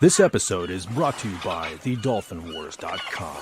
This episode is brought to you by thedolphinwars.com.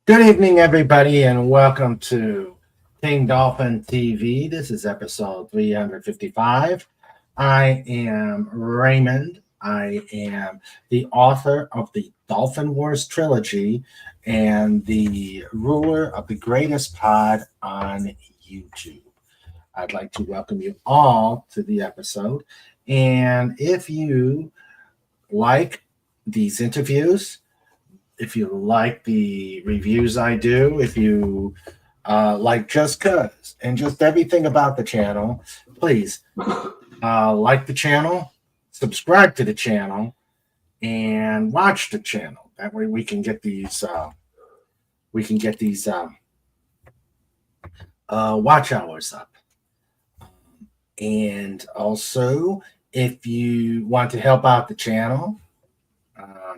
Good evening, everybody, and welcome to King Dolphin TV. This is episode 355. I am Raymond. I am the author of the Dolphin Wars trilogy and the ruler of the greatest pod on YouTube. I'd like to welcome you all to the episode. And if you like these interviews, if you like the reviews I do, if you like Just Cuz and just everything about the channel, please like the channel, subscribe to the channel, and watch the channel. That way we can get these watch hours up. And also, if you want to help out the channel,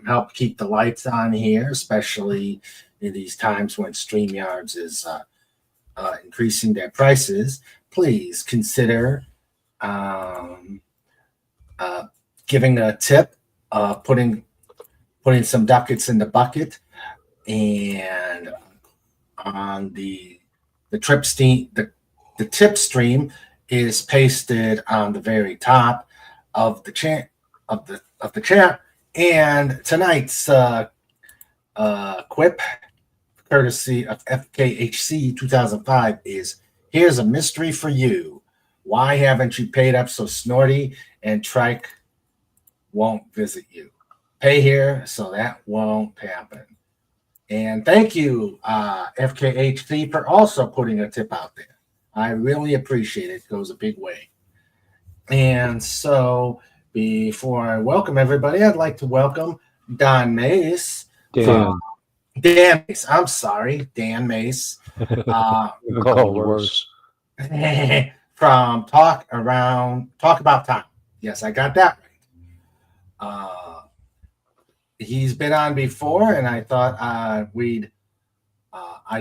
help keep the lights on here, especially in these times when StreamYards is increasing their prices, please consider giving a tip, putting some ducats in the bucket, and on the tip stream is pasted on the very top of the chat And tonight's quip, courtesy of FKHC 2005, is here's a mystery for you. Why haven't you paid up so Snorty and Trike won't visit you? Pay here so that won't happen. And thank you, FKHC, for also putting a tip out there. I really appreciate it. It goes a big way. And so before I welcome everybody, I'd like to welcome Don Mace. Dan Mace. I'm sorry, Dan Mace. Called worse. From Talk About Time. Yes, I got that right. He's been on before, and I thought I'd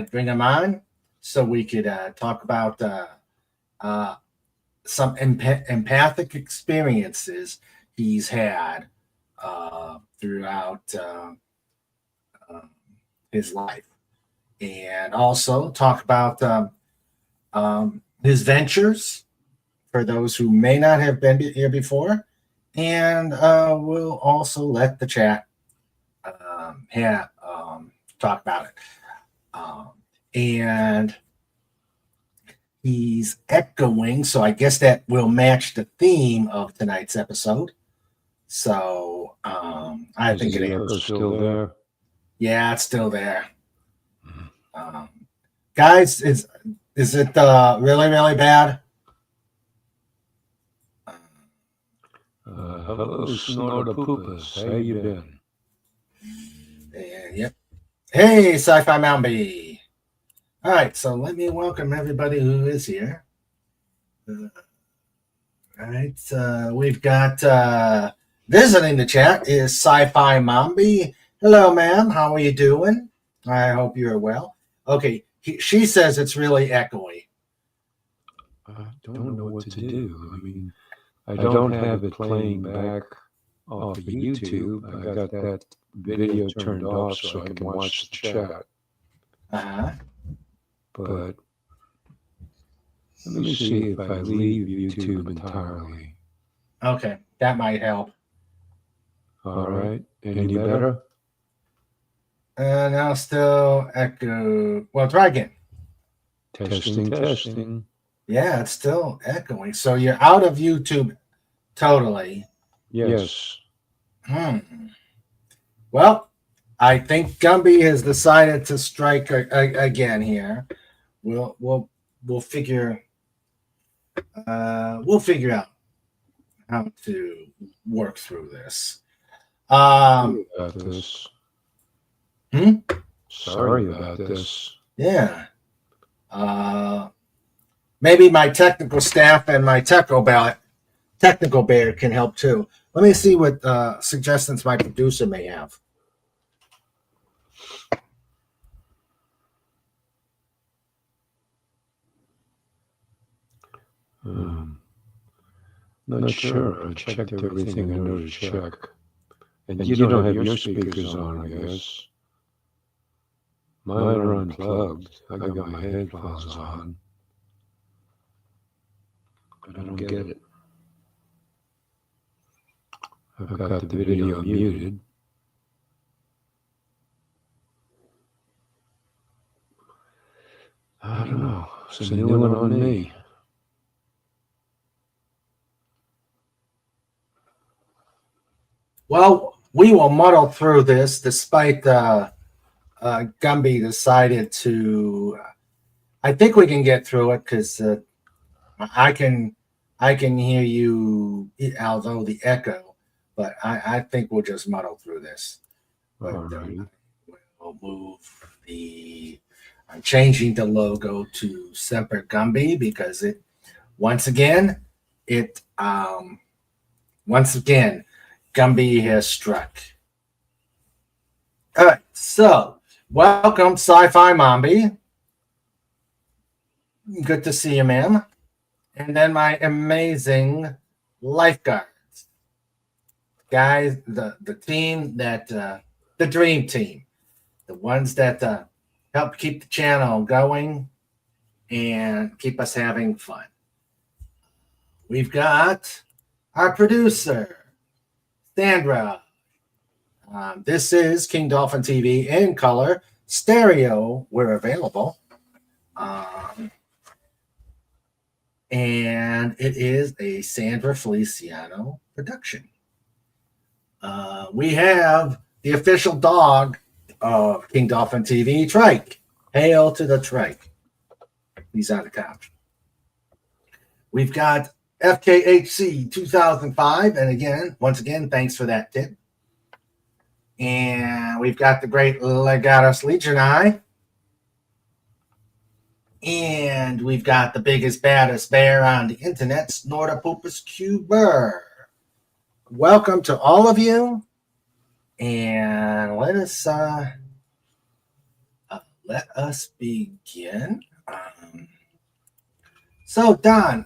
bring him on so we could talk about some empathic experiences he's had throughout his life, and also talk about his ventures for those who may not have been here before, and we'll also let the chat talk about it. And he's echoing, so I guess that will match the theme of tonight's episode. So I think it is still there. Yeah, it's still there. Guys, is it really, really bad? Hello, Snortapoopas. How you been? Yep. Hey, Sci-Fi Mountie. All right, so let me welcome everybody who is here. All right, we've got visiting the chat is Sci-Fi Mombi. Hello, ma'am. How are you doing? I hope you're well. Okay, she says it's really echoey. I don't know what to do. I mean, I don't have it playing back off of YouTube. I got that video turned off so I can watch the chat. Uh-huh. But let me see if I leave YouTube entirely. Okay, that might help. All right. Any better? Now still echo. Well, try again. Testing. Yeah, it's still echoing. So you're out of YouTube totally. Yes. Well, I think Gumby has decided to strike again here. we'll figure out how to work through this. About this. Hmm? Sorry about this. Yeah. Maybe my technical staff and my technical bear can help too. Let me see what suggestions my producer may have. Not sure. I checked everything I know to check. And you don't have your speakers on, I guess. Mine are unplugged. I got my headphones on. But I don't get it. I've got the video muted. I don't know. It's a new one on me. Well, we will muddle through this despite Gumby decided to. I think we can get through it because I can hear you, although the echo. But I think we'll just muddle through this. But we'll move the. I'm changing the logo to Semper Gumby because once again Gumby has struck. All right, so welcome, Sci-Fi Mombi. Good to see you, ma'am. And then my amazing lifeguards, guys, the team that the dream team, the ones that help keep the channel going and keep us having fun. We've got our producer, Sandra. This is King Dolphin TV in color, stereo. We're available. And it is a Sandra Feliciano production. We have the official dog of King Dolphin TV, Trike. Hail to the Trike. He's on the couch. We've got FKHC 2005. And once again, thanks for that tip. And we've got the great Legatus Legionii. And we've got the biggest, baddest bear on the internet, Snortopopus Cuber. Welcome to all of you. And let us begin. So, Don,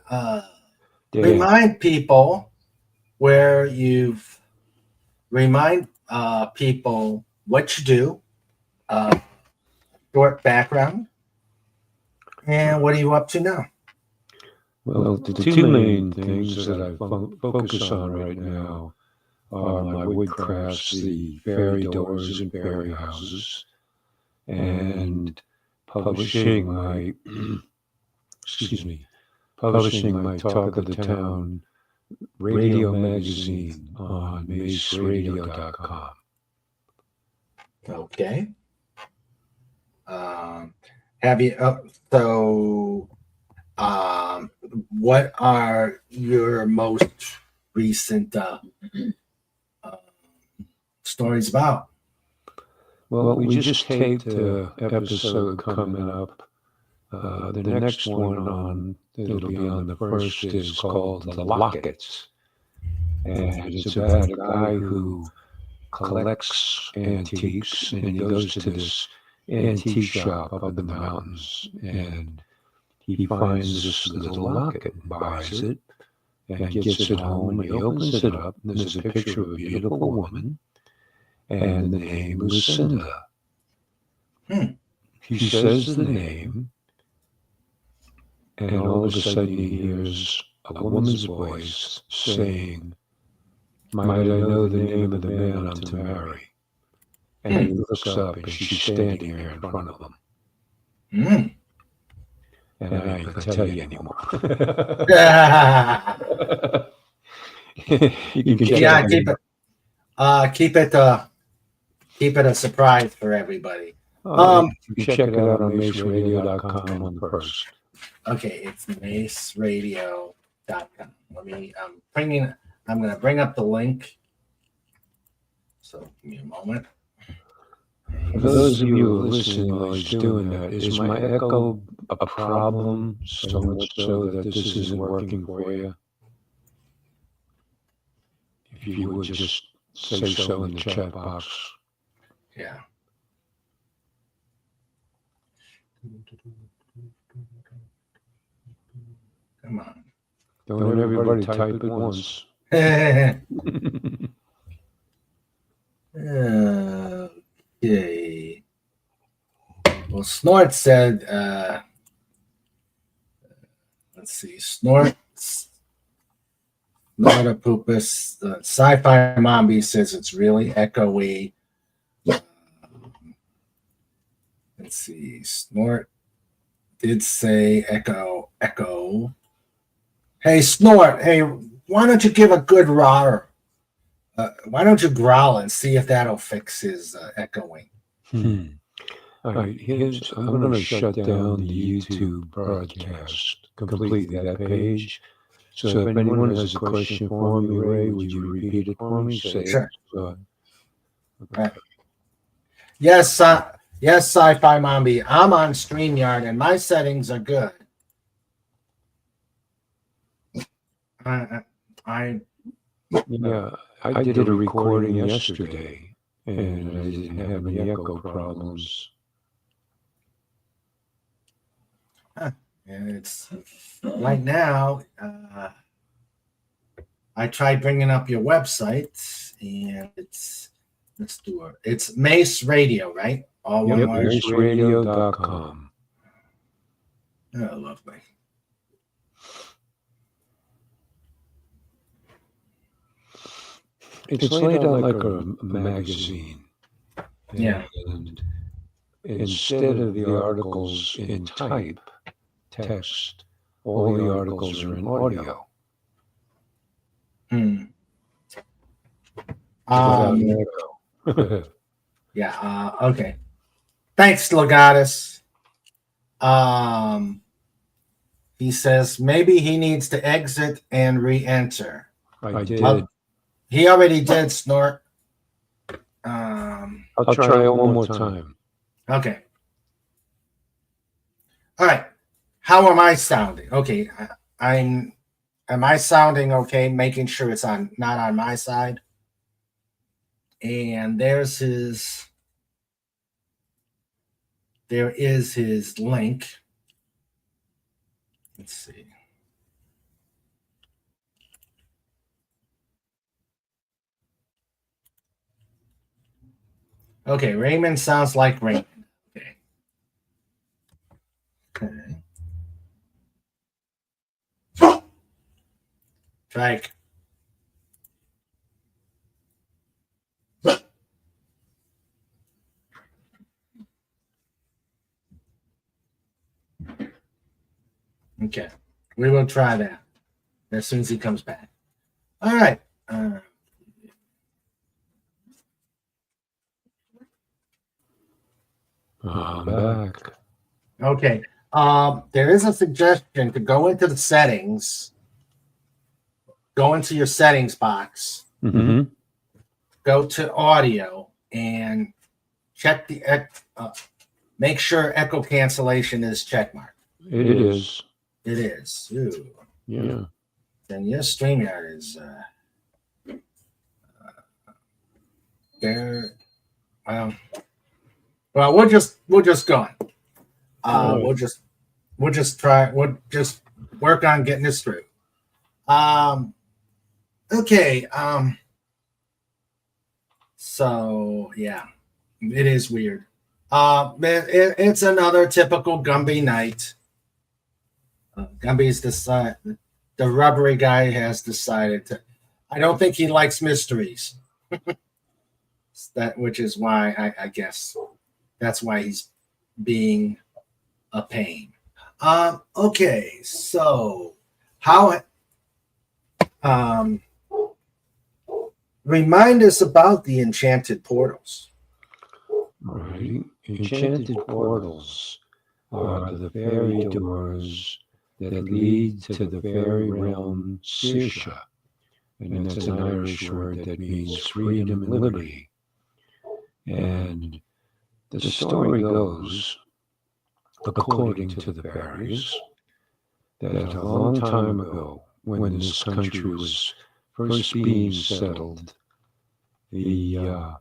remind people where remind people what you do, short background, and what are you up to now? Well, the two main things that I focus on right now are my wood crafts, the fairy doors and fairy houses, and publishing my publishing my Talk of the Town radio magazine on maceradio.com. Okay. Have you? What are your most recent stories about? Well, we just taped an episode coming up. The next one it'll be on the first is called The Lockets. And it's about a guy who collects antiques, and he goes to this antique shop up in the mountains, and he finds this little locket and buys it and gets it home, and he opens it up, and there's a picture of a beautiful woman, and the name Lucinda. He says the name, and all of a sudden he hears a woman's voice saying, "Might I know the name of the man I'm to marry?" And he looks up, and she's standing there in front of him. And I ain't gonna tell you anymore. You can keep it a surprise for everybody. You can check it out on maceradio.com on the first. Okay, it's maceradio.com. Let me, I'm going to bring up the link. So give me a moment. For those of you who are listening while he's doing that, is my echo a problem so much so that this isn't working for you? If you would just say so in the chat box. Yeah. Come on. Don't everybody type at once. Okay. Well, Snort said, let's see, Snortopupus, the Sci-Fi Mombi says it's really echoey. Let's see, Snort did say echo. Hey, Snort, hey, why don't you give a good roar? Why don't you growl and see if that'll fix his echoing? All right, I'm going to shut down the YouTube broadcast completely, that page. So if anyone has a question for me, Ray, would you repeat it for me? Sure. Okay. Right. Yes, Sci-Fi Mombi. I'm on StreamYard and my settings are good. I did a recording yesterday, and I didn't have any echo problems. And it's right now. I tried bringing up your website, and let's do it. It's Mace Radio, right? All one word. maceradio.com. Oh, lovely. It's laid out like a magazine. Yeah. And instead of the articles in text, all the articles are in audio. Yeah. Okay. Thanks, Legatus. He says maybe he needs to exit and re-enter. I did. He already did, Snort. I'll try it one more time. Okay. All right. How am I sounding? Okay. Am I sounding okay? Making sure it's not on my side. And there is his link. Let's see. Okay, Raymond sounds like Raymond. Okay. Strike. Okay, we will try that as soon as he comes back. All right. I'm back. Okay. There is a suggestion to go into the settings. Go into your settings box. Mm-hmm. Go to audio and check the make sure echo cancellation is checkmarked. It is. It is. Ooh. Yeah. Then your StreamYard is there. Well, we'll just go on. We'll just work on getting this through. Okay. So yeah, it is weird. It's another typical Gumby night. Gumby's decided, the rubbery guy has decided to. I don't think he likes mysteries. Which is why I guess that's why he's being a pain. Okay, so how? Remind us about the enchanted portals. Right? Enchanted portals are the fairy doors that lead to the fairy realm Saoirse, and that's an Irish word that means freedom and liberty. And the story goes, according to the fairies, that a long time ago, when this country was first being settled, the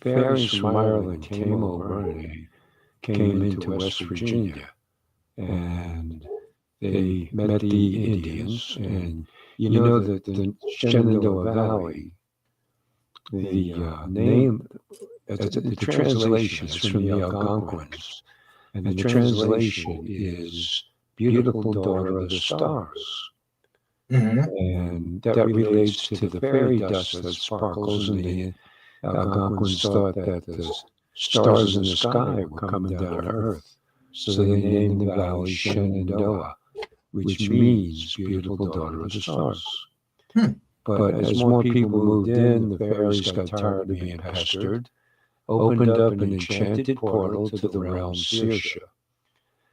fairies from Ireland came over and they came into West Virginia, and they met the Indians. And you know that the Shenandoah Valley, the name, the translation is from the Algonquins, and the translation is beautiful daughter of the stars. And that relates to the fairy dust that sparkles, and the Algonquins thought that the stars in the sky were coming down to earth. So they named the valley Shenandoah, which means beautiful daughter of the stars. But as more people moved in, the fairies got tired of being pestered, opened up an enchanted portal to the realm Saoirse.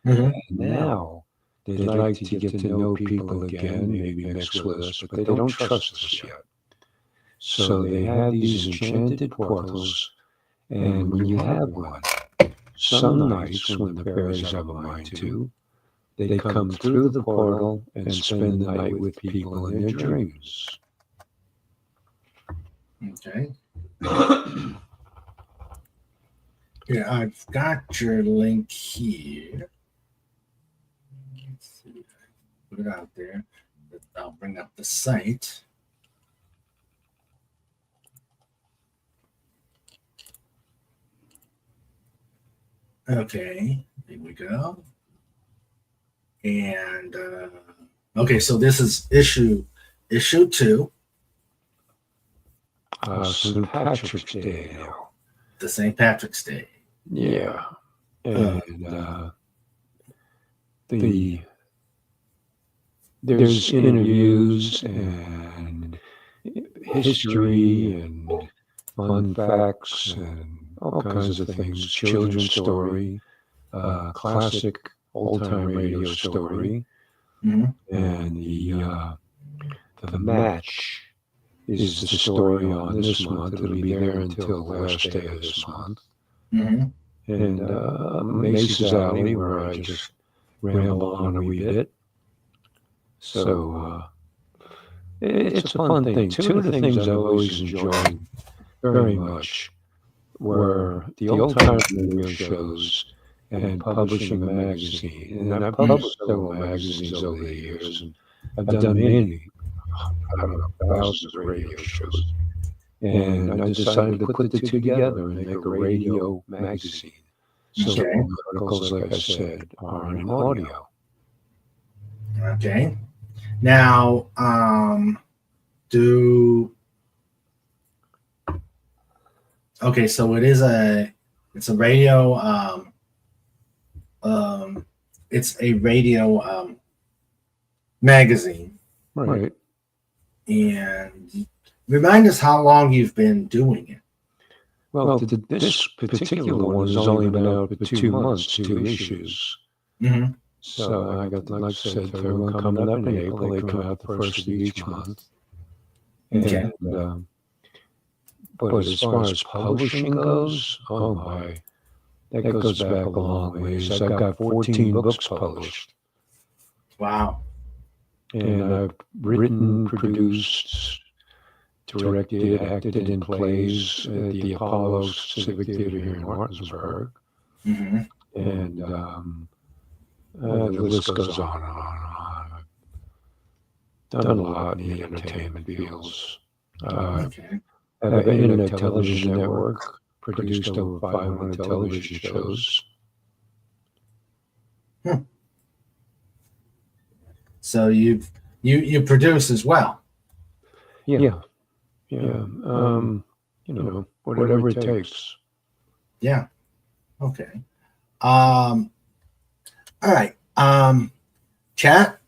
And now they'd like to get to know people again, maybe mix with us, but they don't trust us yet. So they have these enchanted portals, and when you have one, some nights when the fairies have a mind to, they come through the portal and spend the night with people in their dreams. Okay. Yeah, I've got your link here. Let's see. Put it out there. I'll bring up the site. Okay, here we go. And okay, so this is issue 2. St. Patrick's Day now. The St. Patrick's Day. Yeah. And there's interviews and history and fun facts and all kinds of things. Children's story, classic old-time radio story, and the match is the story on this month. It'll be there until the last day of this month. And Mace's Alley, where I just ramble on a wee bit. So it's a fun thing. Two of the things I've always enjoyed very much were the old-time radio shows and publishing a magazine. And I've published several magazines over the years, and I've done many, I don't know, thousands of radio shows. And I decided to put the two together and make a radio magazine. So the articles, like I said, are in audio. Okay. Now, okay, so it's a radio, it's a radio magazine. Right. And remind us how long you've been doing it. Well, this particular one has only been out for 2 months, 2 issues. So I got, like I said, for everyone coming up in April, they come out the first of each month. Okay. And, but as far as publishing goes, oh my, that goes back a long ways. I've got 14 books published. Wow. And I've written, produced, directed, acted in plays at the Apollo Civic Theater here in Martinsburg. And the list goes on and on and on. I've done a lot in the entertainment fields. Okay. I have an internet television network, produced over 500 television shows. So you produce as well. Yeah. You know, whatever it takes. Yeah. Okay. All right. Chat.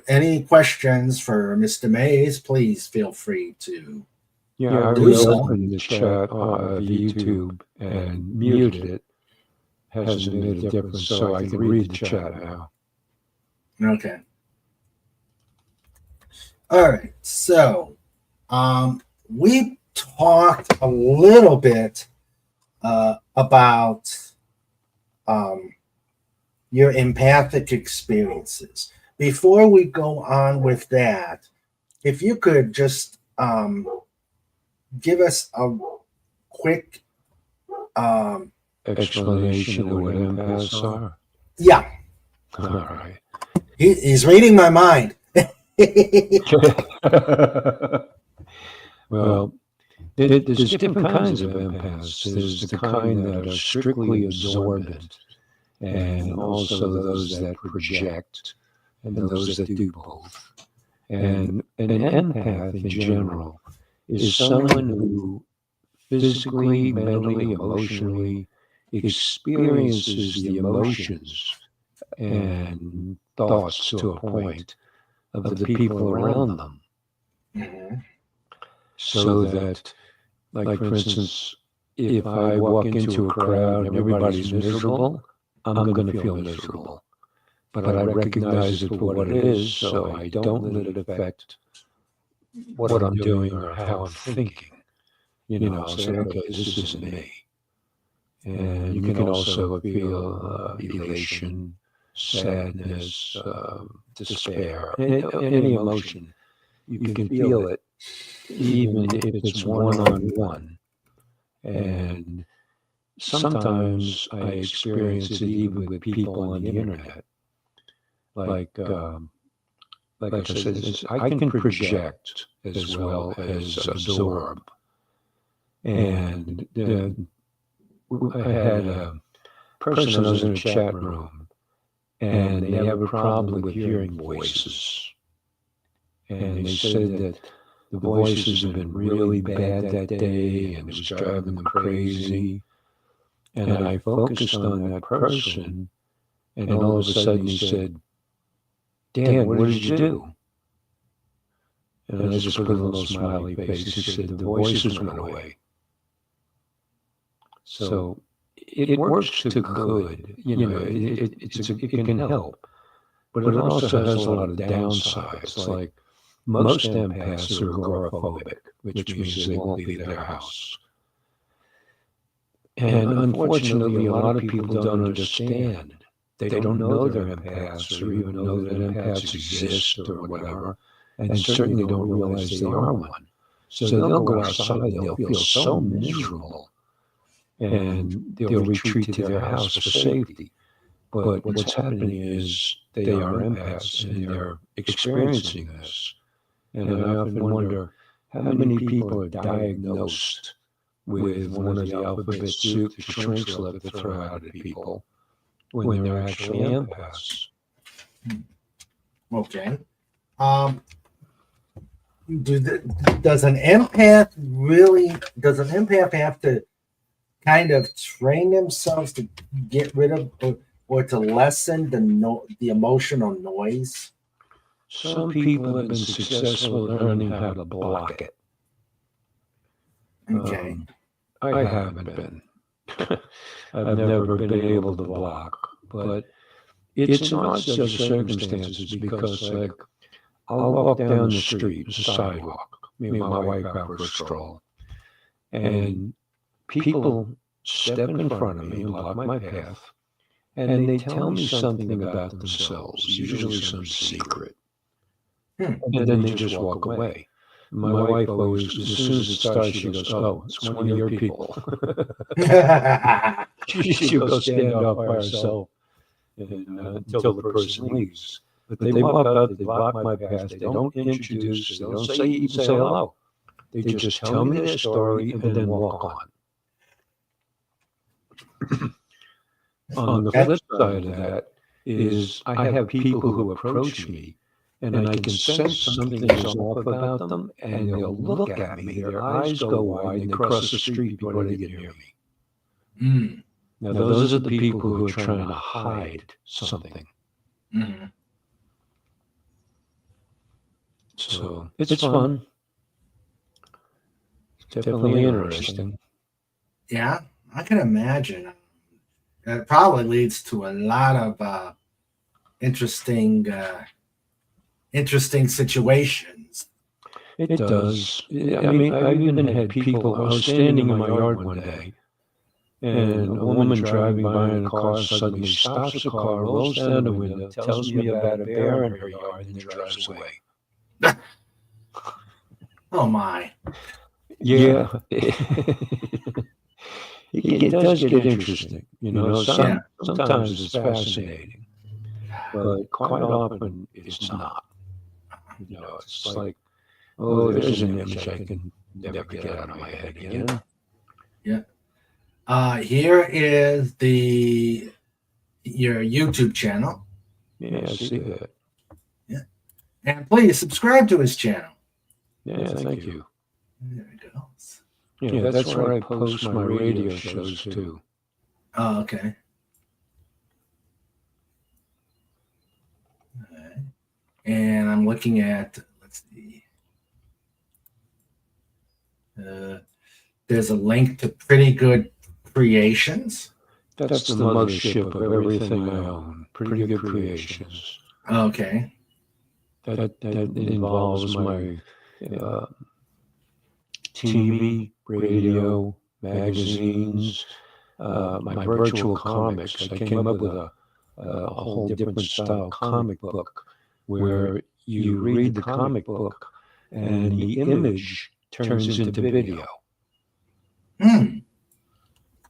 Any questions for Mr. Mace? Please feel free to Yeah, I do so. reopened the chat of YouTube and muted it. Hasn't made a difference, so I can read the chat now. Okay. All right. So, we talked a little bit about your empathic experiences. Before we go on with that, if you could just give us a quick Explanation of what empaths are? yeah. All right. He's reading my mind. Well, there's different kinds of empaths. There's the kind that are strictly absorbent, and also those that project, and those that do both. And an empath in general is someone who physically, mentally, emotionally experiences the emotions and thoughts to a point of the people around them. Mhm. So that, like for instance, if I walk into a crowd and everybody's miserable, I'm going to feel miserable. But I recognize it for what it is, so I don't let it affect what I'm doing or how I'm thinking. I'll say, okay, this isn't me. And you can also feel elation, sadness, despair, any emotion. You can feel it even if it's one-on-one. And sometimes I experience it even with people on the internet. Like I said, I can project as well as absorb. And I had a person that was in a chat room, and they have a problem with hearing voices. And they said that the voices have been really bad that day, and it was driving them crazy. And I focused on that person, and all of a sudden he said, "Dan, what did you do?" And I just put a little smiley face. He said, "The voices went away." So it works to good. It can help, but it also has a lot of downsides. Like most empaths are agoraphobic, which means they won't leave their house. And unfortunately, a lot of people don't understand. They don't know they're empaths or even know that empaths exist or whatever, and certainly don't realize they are one. So they'll go outside, they'll feel so miserable, and they'll retreat to their house for safety. But what's happening is they are empaths and they're experiencing this. And I often wonder how many people are diagnosed with one of the alphabet soup, the shrinks love to throw out at people when they're actually empaths. Okay. Does an empath have to kind of train themselves to get rid of or to lessen the emotional noise? Some people have been successful at learning how to block it. Okay. I haven't been. I've never been able to block, but it's an odd set of circumstances because, like, I'll walk down the street, the sidewalk, me and my wife out for a stroll, and people step in front of me and block my path, and they tell me something about themselves, usually some secret, and then they just walk away. My wife always, as soon as it starts, she goes, "Oh, it's one of your people." She'll go stand off by herself until the person leaves. But they walk out, they block my path, they don't introduce, they don't even say hello. They just tell me their story and then walk on. On the flip side of that is I have people who approach me, and I can sense something is off about them, and they'll look at me, their eyes go wide, and they cross the street before they get near me. Mm. Now, those are the people who are trying to hide something. Mm. So it's fun. definitely interesting. Yeah, I can imagine. That probably leads to a lot of interesting situations. It does. I mean, I even had people. I was standing in my yard one day, and a woman driving by in a car suddenly stops the car, rolls down the window, tells me about a bear in her yard, and then drives away. Oh my! Yeah. It does get interesting. Sometimes it's fascinating, but quite often it's not. It's like, oh, there's an image I can never get out of my head again. Yeah. Here is your YouTube channel. Yeah, I see that. Yeah. And please subscribe to his channel. Yeah, thank you. There we go. Yeah, that's where I post my radio shows too. Oh, okay. All right. And I'm looking at, let's see. There's a link to Pretty Good Creations. That's the mothership of everything I own. Pretty Good Creations. Okay. That involves my TV, radio, magazines, my virtual comics. I came up with a whole different style comic book where you read the comic book and the image turns into video.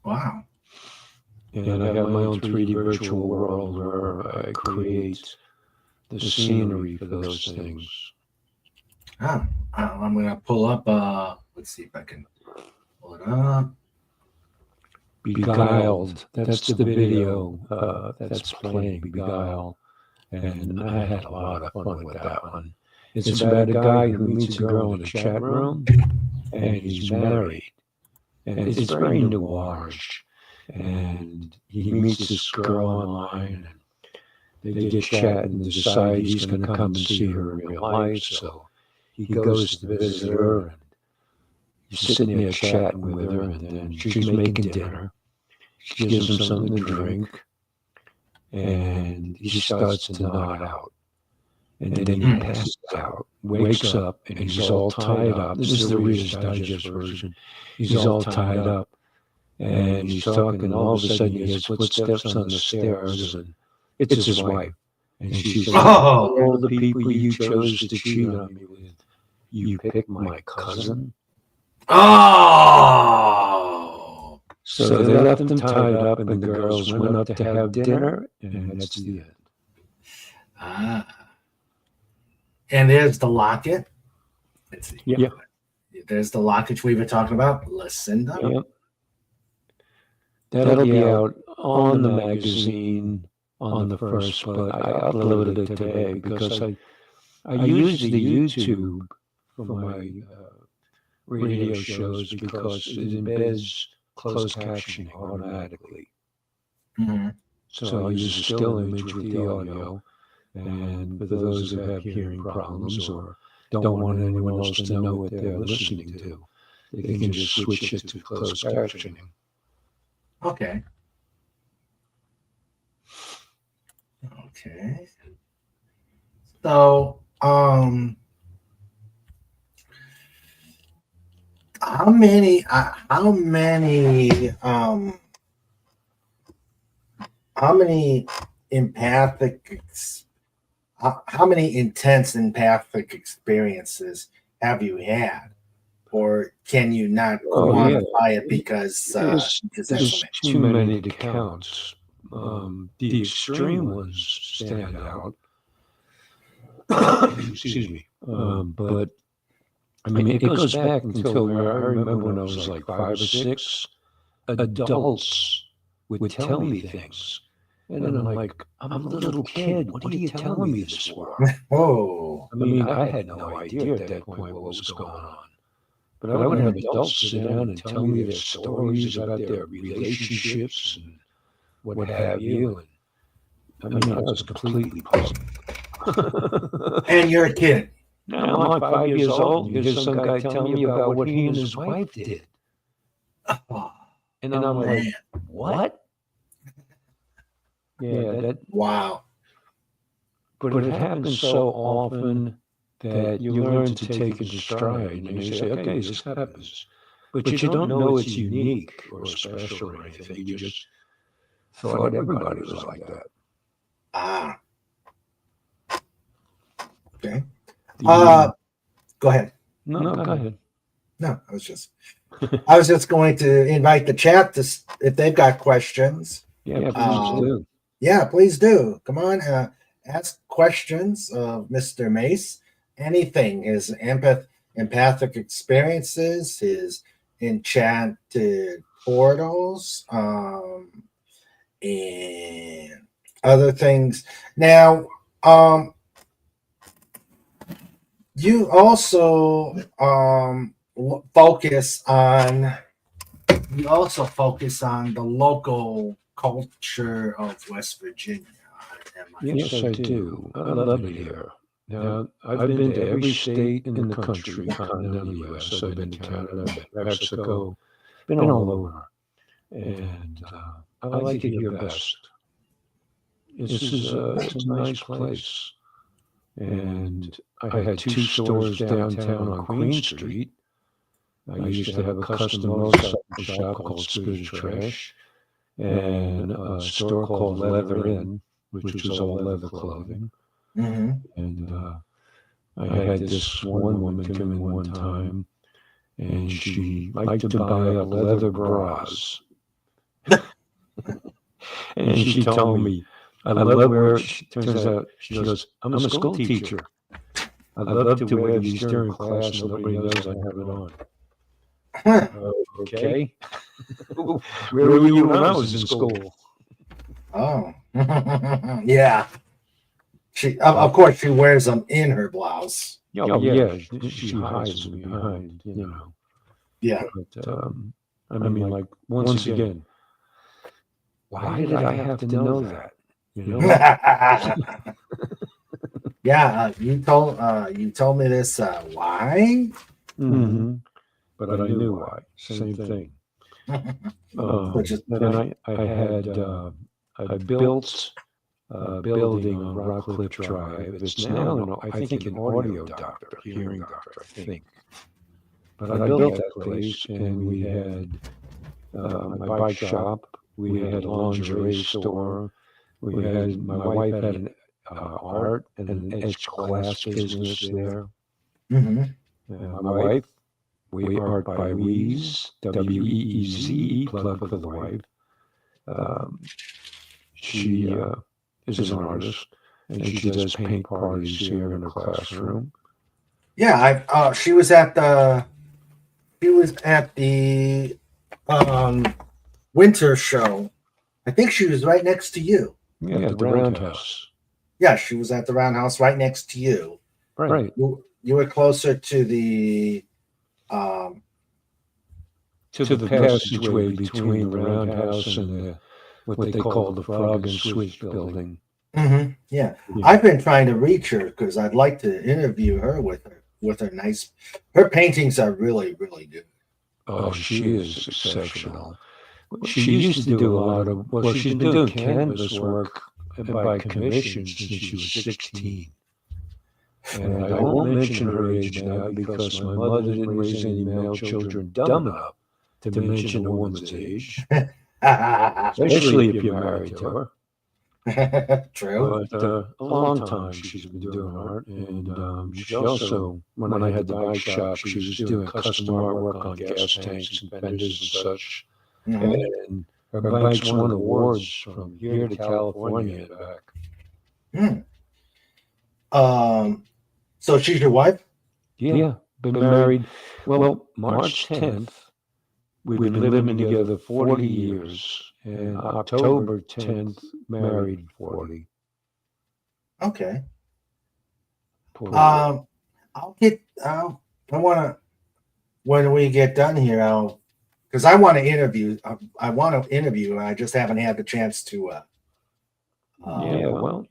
Wow. And I have my own 3D virtual world where I create the scenery for those things. I'm going to pull up, let's see if I can pull it up. Beguiled. That's the video that's playing, Beguile. And I had a lot of fun with that one. It's about a guy who meets a girl in a chat room, and he's married. And it's very noirish. And he meets this girl online, and they get chatting and decide he's going to come and see her in real life. So he goes to visit her, and he's sitting there chatting with her, and then she's making dinner. She gives him something to drink, and he starts to nod out. And then he passes out, wakes up, and he's all tied up. This is the Reader's Digest version. He's all tied up, and he's talking, and all of a sudden he hears footsteps on the stairs, and it's his wife. And she says, all the people you chose to cheat on me with, you picked my cousin? Oh! So they left him tied up, and the girls went up to have dinner, and that's the end. And there's the locket. Let's see. Yeah. There's the locket we were talking about. Lucinda. Yep. That'll be out on the magazine on the 1st, but I uploaded it today because I use the YouTube for my radio shows because it embeds closed captioning automatically. Mm-hmm. So I use a still image with the audio, and for those who have hearing problems or don't want anyone else to know what they're listening to, they can just switch it to closed captioning. Okay. Okay. So, how many intense empathic experiences have you had? Or can you not quantify it because there's too many to count? The extreme ones stand out. Excuse me. But I mean, it goes back until where I remember when I was like 5 or 6. Adults would tell me things, and then I'm like, I'm a little kid. What are you telling me this for? Oh, I mean, I had no idea at that point what was going on. But I would have adults sit down and tell me their stories about their relationships and what have you. And I mean, I was completely puzzled. And you're a kid. Now I'm like 5 years old, and here's some guy telling me about what he and his wife did. Oh, And then I'm like, man. what? Yeah, that. Wow. But it happens so often that you learn to take it in stride, and you say, okay, this happens. But you don't know it's unique or special or anything. You just thought everybody was like that. Ah. Okay. The- Go ahead. No, go ahead. No, I was just going to invite the chat to if they've got questions. Yeah, please do. Yeah, please do. Come on, ask questions of Mr. Mace. Anything, his empathic experiences, his enchanted portals, and other things. Now, you also focus on the local culture of West Virginia. Yes, I do. I love it here. Now, I've been to every state in the country, continental U.S. I've been to Canada, I've been to Mexico, been all over. And I like it here best. It's a nice place. And I had 2 stores downtown on Queen Street. I used to have a custom motorcycle shop called Spirit of Trash, and a store called Leather Inn, which was all leather clothing. Mm-hmm. And I had this one woman come in one time, and she liked to buy up leather bras. And she told me, I love where, turns out, she goes, I'm a school teacher. I love to wear these during class, nobody knows I have it on. Okay. Where were you when I was in school? Oh, yeah. She, of course, she wears them in her blouse. Oh, yeah. She hides them behind, Yeah. But, I mean, like, once again, why did I have to know that? Yeah, you told me this. Why? Mm-hmm. But I knew why. Same thing. Then I built a building on Rockcliffe Drive. It's now, I think, an audio doctor, hearing doctor, I think. But I built that place, and we had my bike shop. We had a lingerie store. My wife had an art and an etched glass business there. Mm-hmm. My wife, We Art by Weeze, Weeze, plug for the wife. She is an artist, and she does paint parties here in her classroom. Yeah, she was at the winter show. I think she was right next to you. Yeah, at the Roundhouse. Yeah, she was at the Roundhouse right next to you. Right. You were closer to the passageway between the Roundhouse and what they call the Frog and Switch building. Mm-hmm. Yeah, I've been trying to reach her because I'd like to interview her with her nice. Her paintings are really, really good. Oh, she is exceptional. She used to do a lot of, well, she's been doing canvas work by commission since she was 16. And I won't mention her age now because my mother didn't raise any male children dumb enough to mention a woman's age, especially if you're married to her. True. But a long time she's been doing art, and she also, when I had the bike shop, she was doing custom artwork on gas tanks and fenders and such. Mm-hmm. And her bikes won awards from here to California and back. So she's your wife? Yeah, been married. Well, March 10th, we've been living together 40 years, and October 10th, married 40. Okay. Poor I want to, when we get done here, because I want to interview. And I just haven't had the chance to. Yeah, well,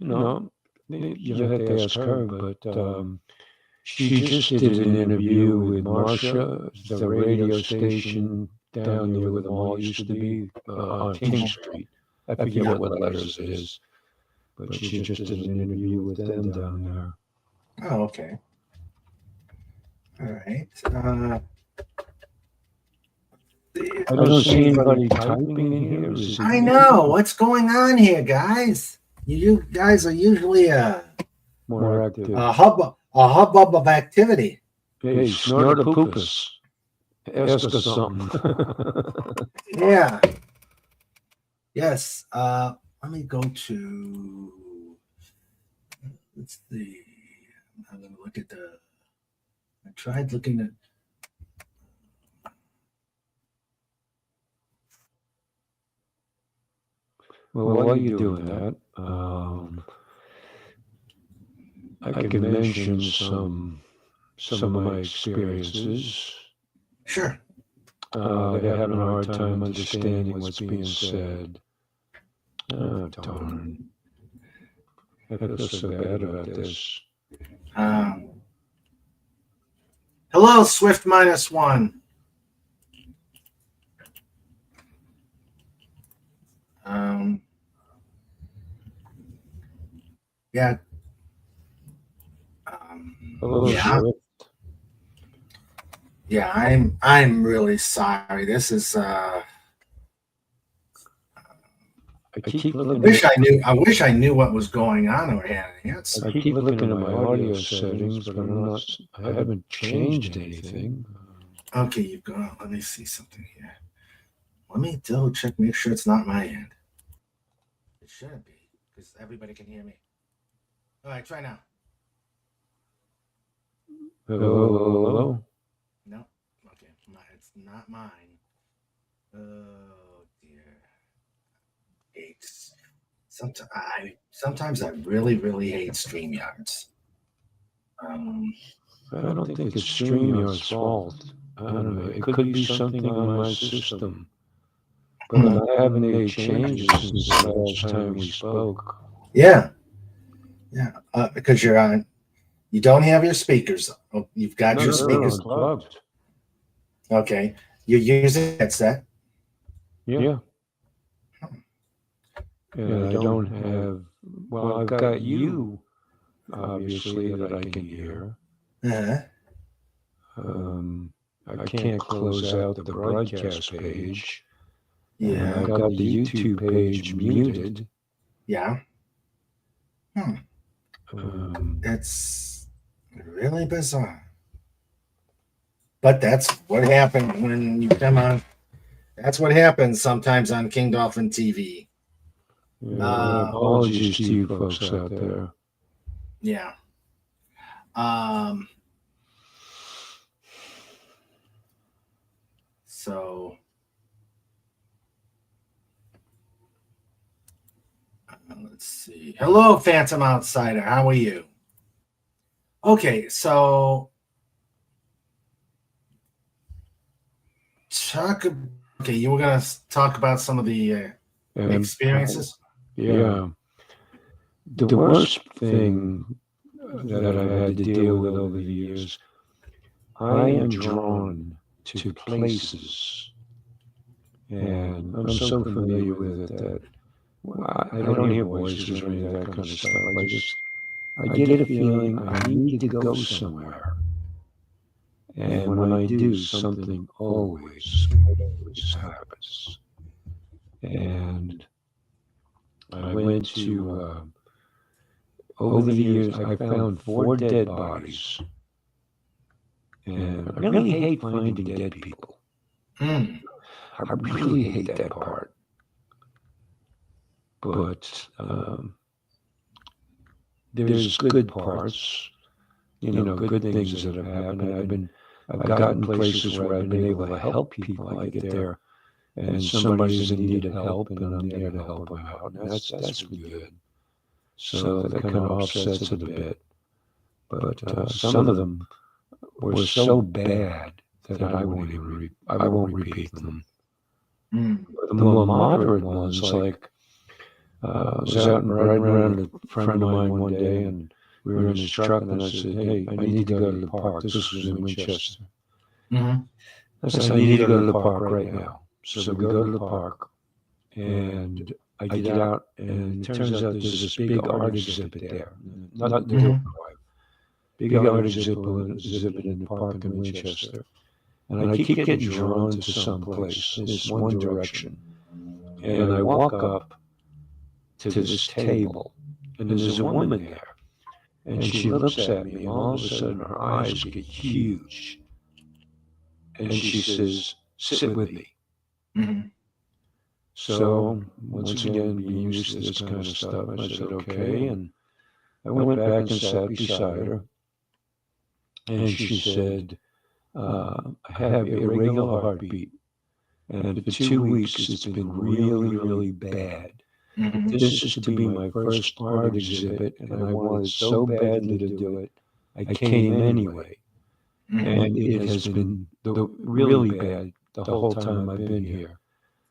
you have to ask her, but She just did an interview with Marcia, the radio station down there where the mall used to be on King Street. I forget what letters it is, but she just did an interview with them down there. Oh, okay. All right. I don't see anybody typing in here. I know. What's going on here, guys? You guys are usually More active. a hubbub of activity. Hey, Snortopookus. Ask us something. Yeah. Yes. Let me go to. Let's see. I'm gonna look at the. I tried looking at. Well, while you're doing that, I can mention some of my experiences. Sure. They're having a hard time understanding what's being said. Oh, darn. I feel so bad about this. Hello, Swift -1. Yeah. Hello, Yeah. Swift. Yeah, I'm really sorry. This is I keep looking. I wish I knew what was going on over here. Yes. I keep looking at my audio settings, but I haven't changed anything. Okay, you go. Let me see something here. Let me double check, make sure it's not my end. It shouldn't be, because everybody can hear me. All right, try now. Hello? No. Okay, it's not mine. Oh dear. Sometimes I really hate StreamYards. I don't think it's StreamYard's fault. I don't know. It could be something on my system. But I haven't made changes since the last time we spoke. Yeah. Because you're on. You don't have your speakers. Oh, you've got your speakers plugged. Okay. You're using a headset. Yeah. And I don't have. Well, I've got you, obviously, that I can hear. I can't close out the broadcast page. Yeah. I've got the YouTube page muted. Yeah. That's really bizarre. But that's what happened when you come on. That's what happens sometimes on King Dolphin TV. Apologies to you folks out there. Yeah. So let's see. Hello, Phantom Outsider. How are you? Okay, so you were gonna talk about some of the experiences. Yeah. The worst thing that I've had to deal with over the years, I am drawn to places, and I'm so familiar with it that I don't hear voices or any of that kind of stuff. I get a feeling I need to go somewhere. And when I do, something always happens. And I went to, over the years, I found 4 dead bodies. And I really hate finding dead people. I really hate that part. But there's good parts, good things that have happened. I've gotten places where I've been able to help people. I get there, and somebody's in need of help, and I'm there to help them out. And that's really good. So that kind of offsets it a bit. But some of them were so bad that I won't repeat them. The more moderate ones, like I was out riding around with a friend of mine one day, and we were in his truck, and I said, "Hey, I need to go to the park." This was in Winchester. Mm-hmm. I said, "I need to go to the park right now." So we go to the park, and I get out, and it turns out there's this big art exhibit there. Nothing to do with life. Big art exhibit in the park in Winchester. And I keep getting drawn to some place, this one direction. And I walk up to this table, and there's a woman there. And she looks at me, and all of a sudden her eyes get huge. And she says, "Sit with me." Mm-hmm. So, once again, being used to this kind of stuff, I said, "Okay." And I went back and sat beside her. And she said, "I have irregular heartbeat. And for 2 weeks, it's been really, really bad. Mm-hmm. This is to be my first art exhibit, and I wanted so badly to do it. I came anyway. And it has been really bad the whole time I've been here.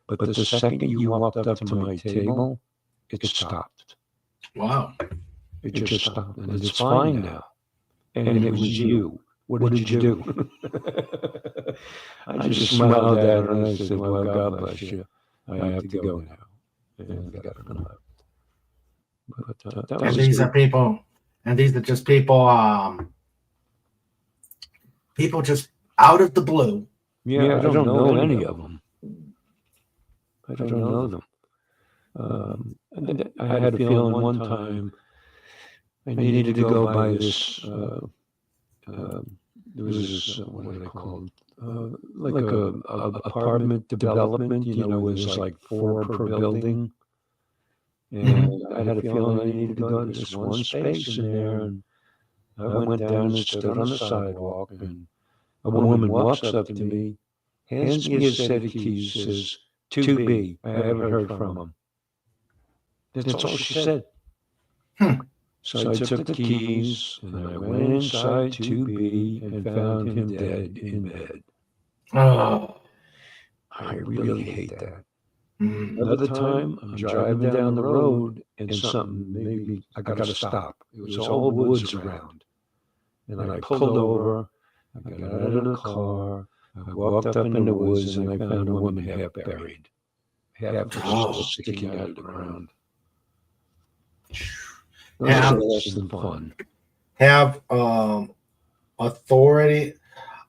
But the second you walked up to my table, it stopped. Wow. It just stopped, and it's fine now. And it was you. What did you do?" I just smiled at her and I said, "Well, God bless you. I have to go now." And I got up and left. But that And was these are people, and these are just people just out of the blue. Yeah, I don't know any of them. I don't know them. And I had a feeling one time I needed to go by this. There was this, what are they called? Like a apartment development, where there's like 4 per building. And I had a feeling I needed to go to this one space in there. And I went down and stood on the sidewalk, and a woman walks up to me, hands me a set of keys, says, "2B. I haven't heard from him." That's all she said. So I took the keys, and I went inside 2B and found him dead in bed. Oh. I really hate that. Mm. Another time, I'm driving down the road, and something made me, I got to stop. It was all woods around. And I pulled over, I got out of the car, I walked up in the woods, and I found a woman half buried. Half just sticking out of the ground. Yeah. That was less than fun. Have authority.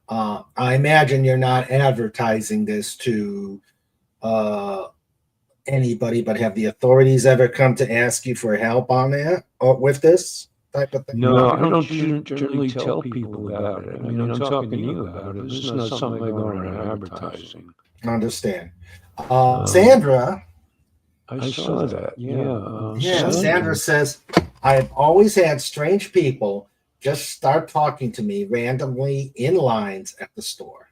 I imagine you're not advertising this to anybody, but have the authorities ever come to ask you for help on that or with this type of thing? No, I don't generally tell people about it. I mean, I'm talking to you about it. This is not something I go around advertising. I understand. Sandra. I saw that. Yeah. Sandra says, "I've always had strange people just start talking to me randomly in lines at the store."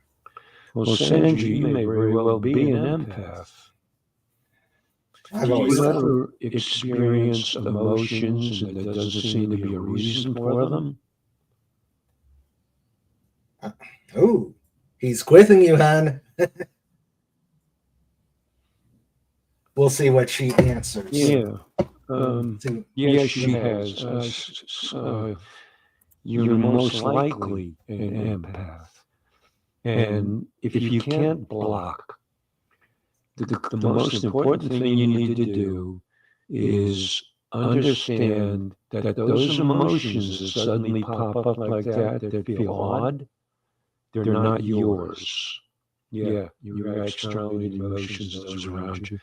Well, Sandra, you may very well be an empath. I've Do always you thought. ever experience emotions and there doesn't seem to be a reason for them? Ooh, he's quizzing you, hon. We'll see what she answers. Yeah. See- Yes, she has. You're most likely an empath. And if you can't block, the most important thing you need to do is understand that those emotions that suddenly pop up like that feel odd, they're not yours. Yeah, you react strongly to the emotions of those around you.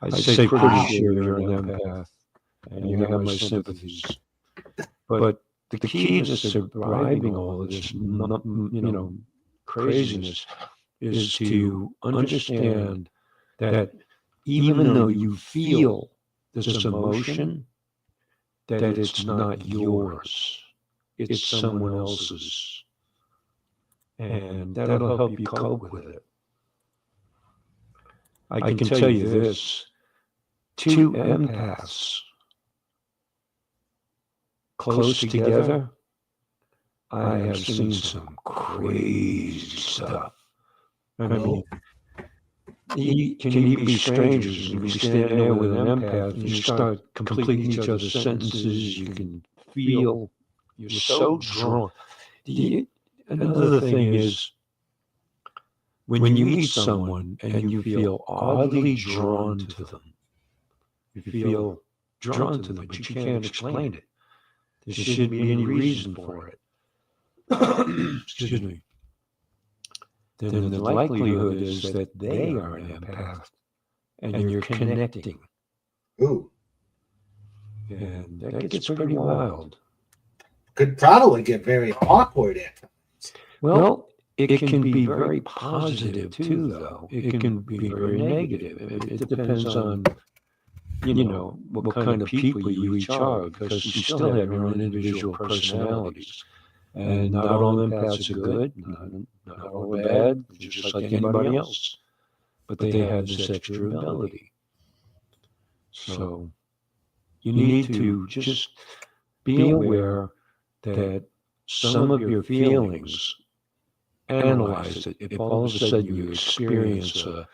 I'd say pretty sure you're an empath, and you have my sympathies. But the key to surviving all of this, craziness, is to understand that even though you feel this emotion, that it's not yours, it's someone else's. And that'll help you cope with it. I can tell you this, 2 empaths close together, I have seen some crazy stuff. I mean, can you be strangers and you be standing there with an empath and you start completing each other's sentences, you can feel you're so drawn. Another thing is when you meet someone and you feel oddly drawn to them, you feel drawn to them, but you can't explain it. There shouldn't be any reason for it. Excuse me. Then the likelihood is that they are an empath and you're connecting. Ooh. And that gets pretty wild. Could probably get very awkward at times. Well, it can be very positive too, though. It can be very negative. It depends on, what kind of people you each are, because you still have your own individual personalities. And not all empaths are good, not all are bad, just like anybody else. But they have this extra ability. So you need to just be aware that some of your feelings, analyze it. If all of a sudden you experience a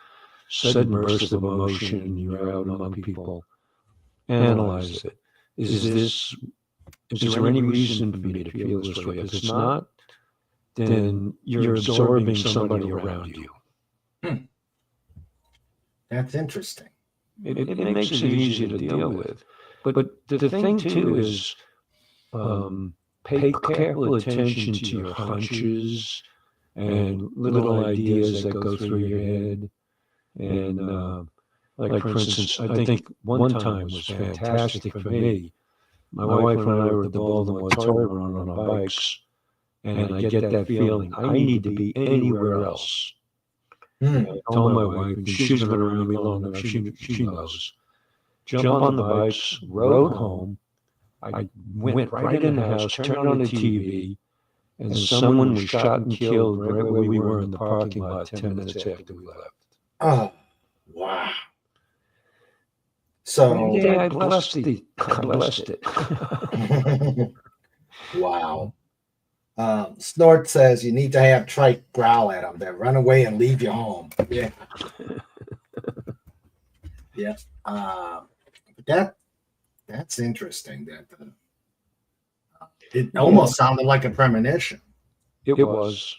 sudden burst of emotion and you're out among people, analyze it. Is there any reason for me to feel this way? If it's not, then you're absorbing somebody around you. That's interesting. It makes it easy to deal with. But the thing too is pay careful attention to your hunches and little ideas that go through your head. And like for instance, I think one time was fantastic for me. My wife and I were at the Baltimore Toy Run on our bikes, and I get that feeling I need to be anywhere else. I told my wife, and she's been around me long enough, she knows. Jump on the bikes, rode home. I went right in the house, turned on the TV, and someone was shot and killed right where we were in the parking lot 10 minutes after we left. Oh, wow. So yeah, I blessed it. Wow. Snort says you need to have Trike growl at them. They run away and leave you home. Yeah. Yeah. That's interesting. That it almost sounded like a premonition. It was.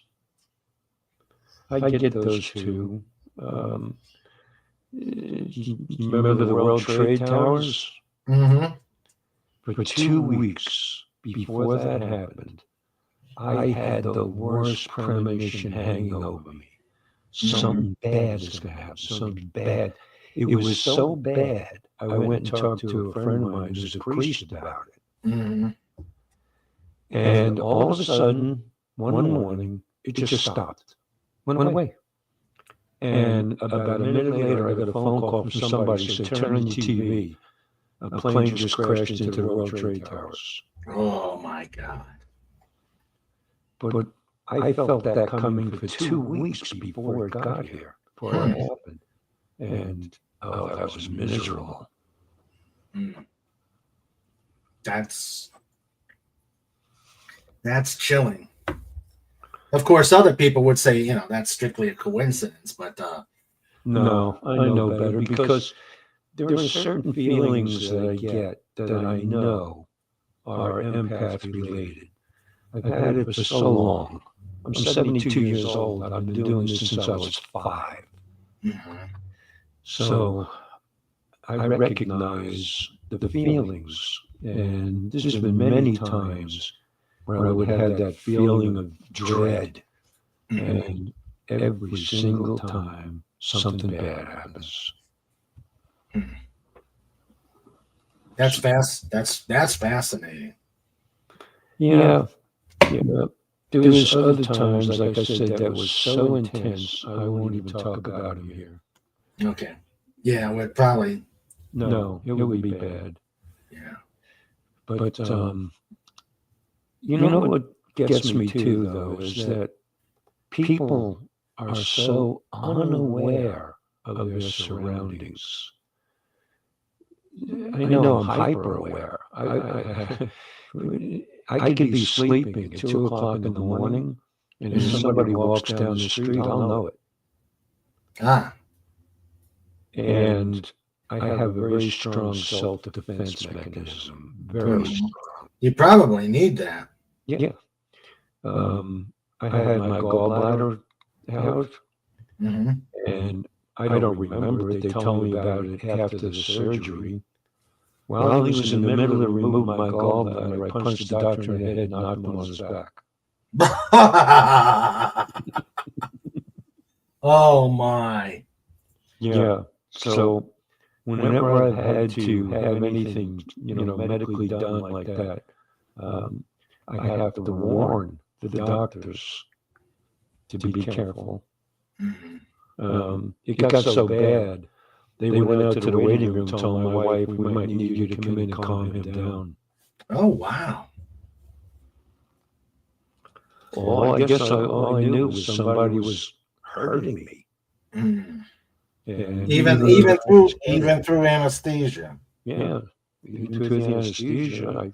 I get those too. You remember the World Trade Towers? Mm-hmm. For 2 weeks before that happened, I had the worst premonition hanging over me. Something bad is going to happen. Something bad. It was so bad, I went and talked to a friend of mine who's a priest about it. Mm-hmm. And all of a sudden, one morning, it just stopped. Went away. And about a minute later, I got a phone call from somebody who said, turn on your TV. A plane just crashed into the World Trade Towers. Oh, my God. But I felt that coming for 2 weeks before it got here, before it happened. And, that was miserable. That's chilling. Of course, other people would say, that's strictly a coincidence, but no, I know better because there are certain feelings that I get that I know are empath related. I've had it for so long. I'm 72 years old. I've been doing this since I was 5. Mm-hmm. So I recognize the feelings, and there's been many times where I would have that feeling of dread, and every single time something bad happens. That's fast. That's fascinating. Yeah. There was other times, like I said, that was so intense, I won't even talk about them here. Okay. Yeah, we'd probably. No, it would be bad. Yeah. But what gets me too, though, is that people are so unaware of their surroundings. I know I'm hyper aware. I could be sleeping at 2 o'clock in the morning, and if somebody walks down the street, I'll know it. And I have a very strong self-defense mechanism. Very strong. You probably need that. Yeah. I had my gallbladder out, Hmm. and I don't remember it. They told me about it after the surgery. While he was in the middle of removing my gallbladder, I punched the doctor in the head and knocked him on his back. Oh my. Yeah. So whenever I've had to have anything, medically done like that, I have to warn the doctors to be careful. It got so bad, they went out to the waiting room, told my wife, we might need you to come in and calm him down. Oh wow. I guess all I knew was somebody was hurting me. Mm. And Even through anesthesia. Yeah, even through the anesthesia, I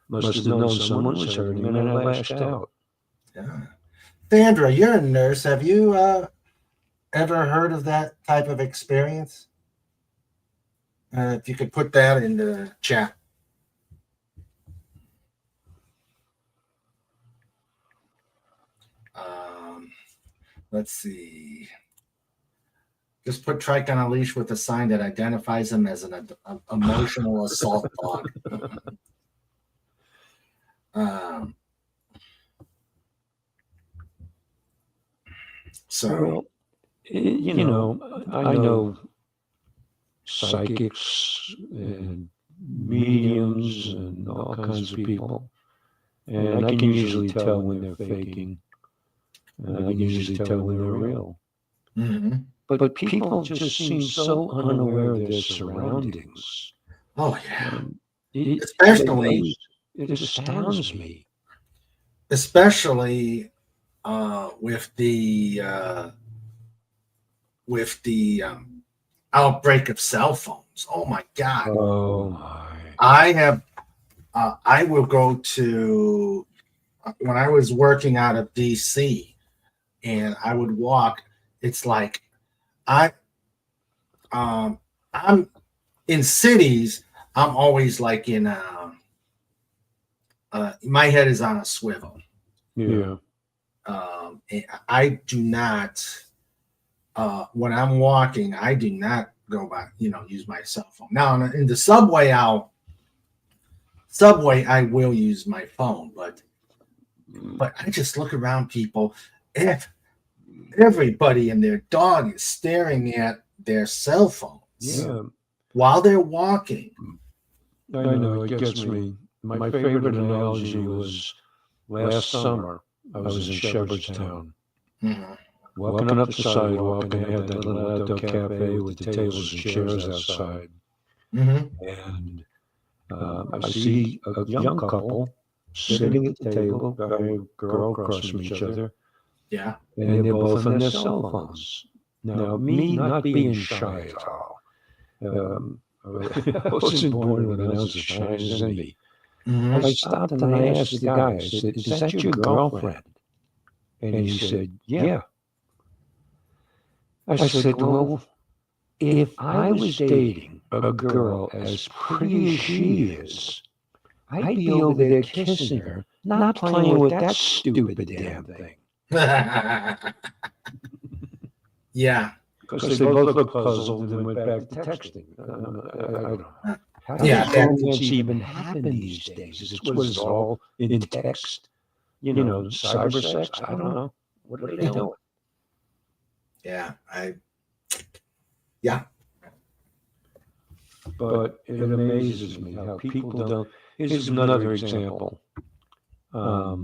must have known someone was hurting me, and I lashed out. Yeah. Sandra, you're a nurse. Have you ever heard of that type of experience? If you could put that in the chat. Let's see. Just put Trike on a leash with a sign that identifies him as an emotional assault dog. Well, I know psychics and mediums and all kinds of people, and I can usually tell when they're faking, and I can usually tell when they're real. Mm-hmm. But people just seem so unaware of their surroundings. Oh yeah, especially it astounds me. Especially with the outbreak of cell phones. Oh my God! Oh my! I will go to when I was working out of DC, and I would walk. It's like I'm in cities. I'm always like in my head is on a swivel. Yeah. I do not when I'm walking, I do not go by, use my cell phone. Now in the subway, I will use my phone, but I just look around people. If everybody and their dog is staring at their cell phones while they're walking. I know, it gets me. My favorite analogy was last summer. I was in Shepherdstown. Mm-hmm. Walking up the sidewalk, and they had that little outdoor cafe with the tables and chairs outside. Mm-hmm. And I see a young couple sitting at the table, guy and girl across from each other. Yeah. And they're both on their cell phones. Now, me not being shy at all. I wasn't born with an ounce of shyness in me. Mm-hmm. I stopped and I asked the guy, I said, "Is that your girlfriend?" And he said, "Yeah." I said, "Well, if I was dating a girl as pretty as she is, I'd be over there kissing her, not playing with that stupid damn thing." Yeah. Because they both looked puzzled and went back to texting. I don't know. How does romance even happen these days? Was it all in text? Cyber sex? I don't know. What are they doing? Yeah. But it amazes me how people don't. Here's another example. I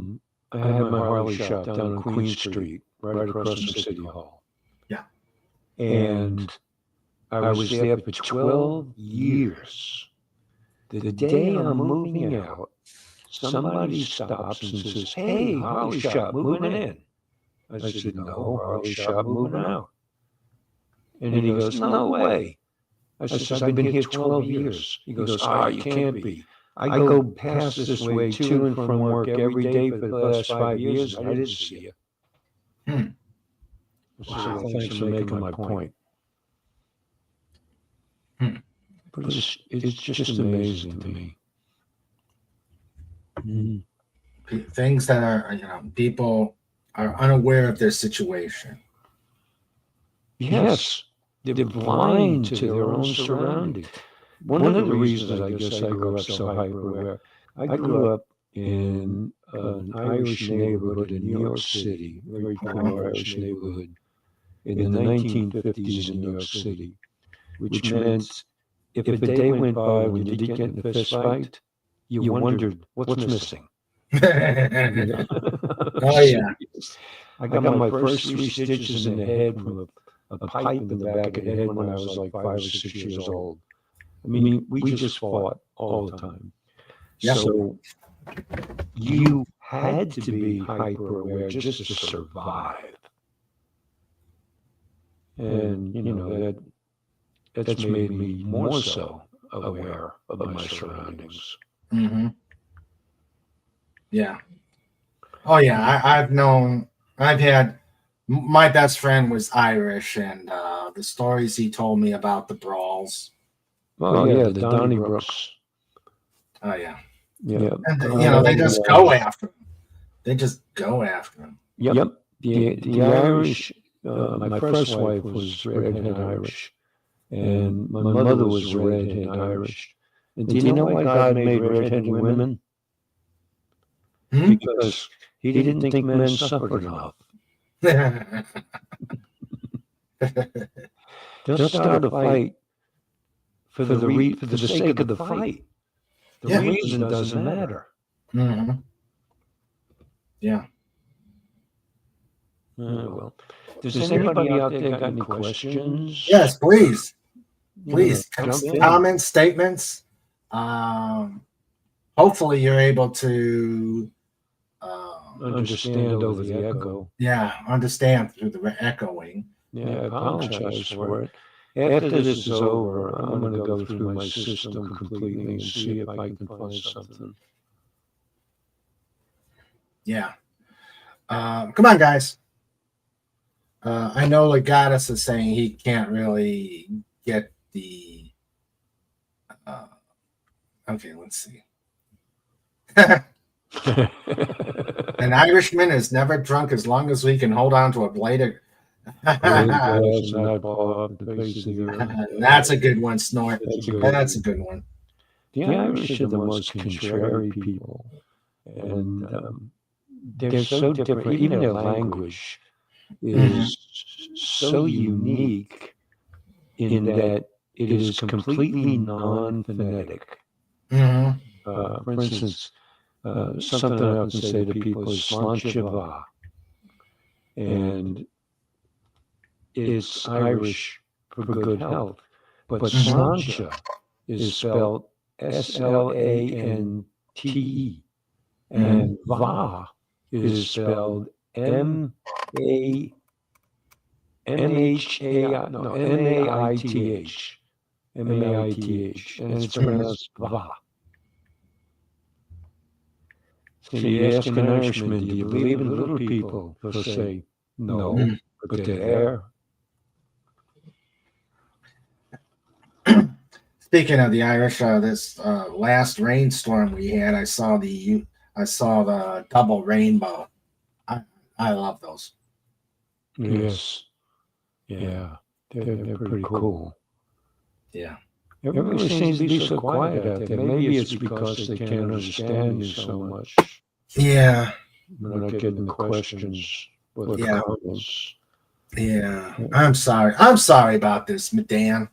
had my Harley shop down on Queen Street, right across from City Hall. Yeah. And I was there for 12 years. The day I'm moving out, somebody stops and says, "Hey, Harley shop moving in." I said, "No, Harley shop moving out." And he goes, "No way." I said, "I've been here 12 years." He goes, "You can't be. I go past this way to and from work every day for the last 5 years, and I didn't see you." Wow. Thanks for making my point. But it's just amazing to me. Mhm. Things that are, people are unaware of their situation. Yes, they're blind to their own surroundings. One of the reasons I guess I grew up so hyper-aware, I grew up in an Irish neighborhood in New York City, a very poor Irish neighborhood in the 1950s in New York City, which meant if a day went by when you didn't get in a fist fight, you wondered what's missing. Oh yeah. I got my first 3 stitches in the head from a pipe in the back of the head when I was like 5 or 6 years old. I mean, we just fought all the time. Yep. So you had to be hyper aware just to survive. And that's made me more so aware of my surroundings. Mm-hmm. Yeah. Oh yeah. I've had, my best friend was Irish, and the stories he told me about the brawls. Oh yeah, the Donnybrooks. Oh yeah. Yeah. And they just go after him. They just go after him. Yep. The Irish. My first wife was redhead Irish, and my mother was redhead Irish. And do you know why God made redheaded women? Because He didn't think men suffered enough. They'll start a fight for the sake of the fight. The reason doesn't matter. Mm-hmm. Yeah. Well, does anybody out there got any questions? Yes, please. Jump in. Comments, statements. Hopefully you're able to Understand over the echo. understand through the echoing. Yeah, I apologize for it. After this is over, I'm going to go through my system completely and see if I can find something. Yeah. Come on, guys. I know Legatus is saying he can't really get the. Okay, let's see. An Irishman is never drunk as long as we can hold on to a blade of. That's a good one, Snort. That's a good one. The Irish are the most contrary people, and they're so different. Even their language is so unique in that it is completely non-phonetic. For instance, something I often say to people is slanchava, and it's Irish for good health, but slancha is spelled S-L-A-N-T-E, and va is spelled M-A-N-H-A-I, no, M-A-I-T-H, M-A-I-T-H, and it's pronounced va. So you ask an Irishman, do you believe in little people? He'll say, no, but they're there. Speaking of the Irish, this last rainstorm we had, I saw the double rainbow. I love those. Yes. Yeah. They're pretty cool. Yeah. Everybody seems to be so quiet out there. Maybe it's because they can't understand you so much. Yeah. We're not getting the questions or the comments. Yeah. I'm sorry about this, Dan.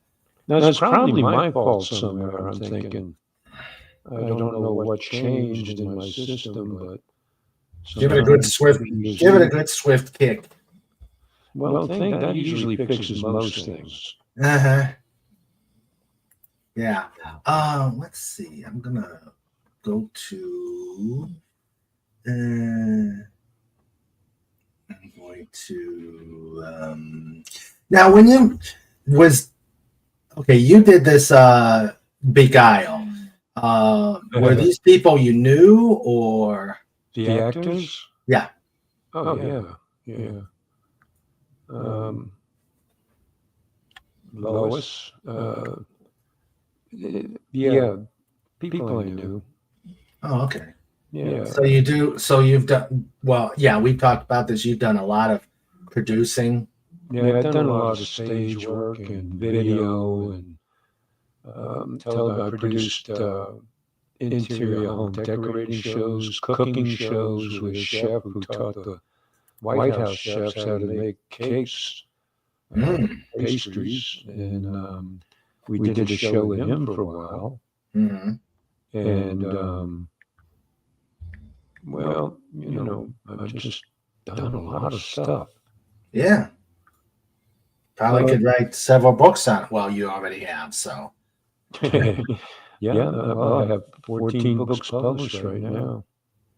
Now, it's probably my fault somewhere, I'm thinking. I don't know what changed in my system, but give it a good swift kick. Well, I think that usually fixes most things. Uh-huh. Yeah. Let's see. I'm gonna go to I'm going to now when you you did this Beguile. Were these people you knew or the actors? Yeah. Oh yeah. Lois. Yeah, people I knew. Oh, okay. Yeah. So you do. So you've done. Well, yeah, we've talked about this. You've done a lot of producing. Yeah, I've done a lot of stage work and video and I produced interior home decorating shows, cooking shows with a chef who taught the White House chefs how to make cakes, pastries, and we did a show with him for a while. Mm-hmm. And well, I've just done a lot of stuff. Yeah. Probably could write several books on it. Well, you already have. So. Well, I have 14 books published right now.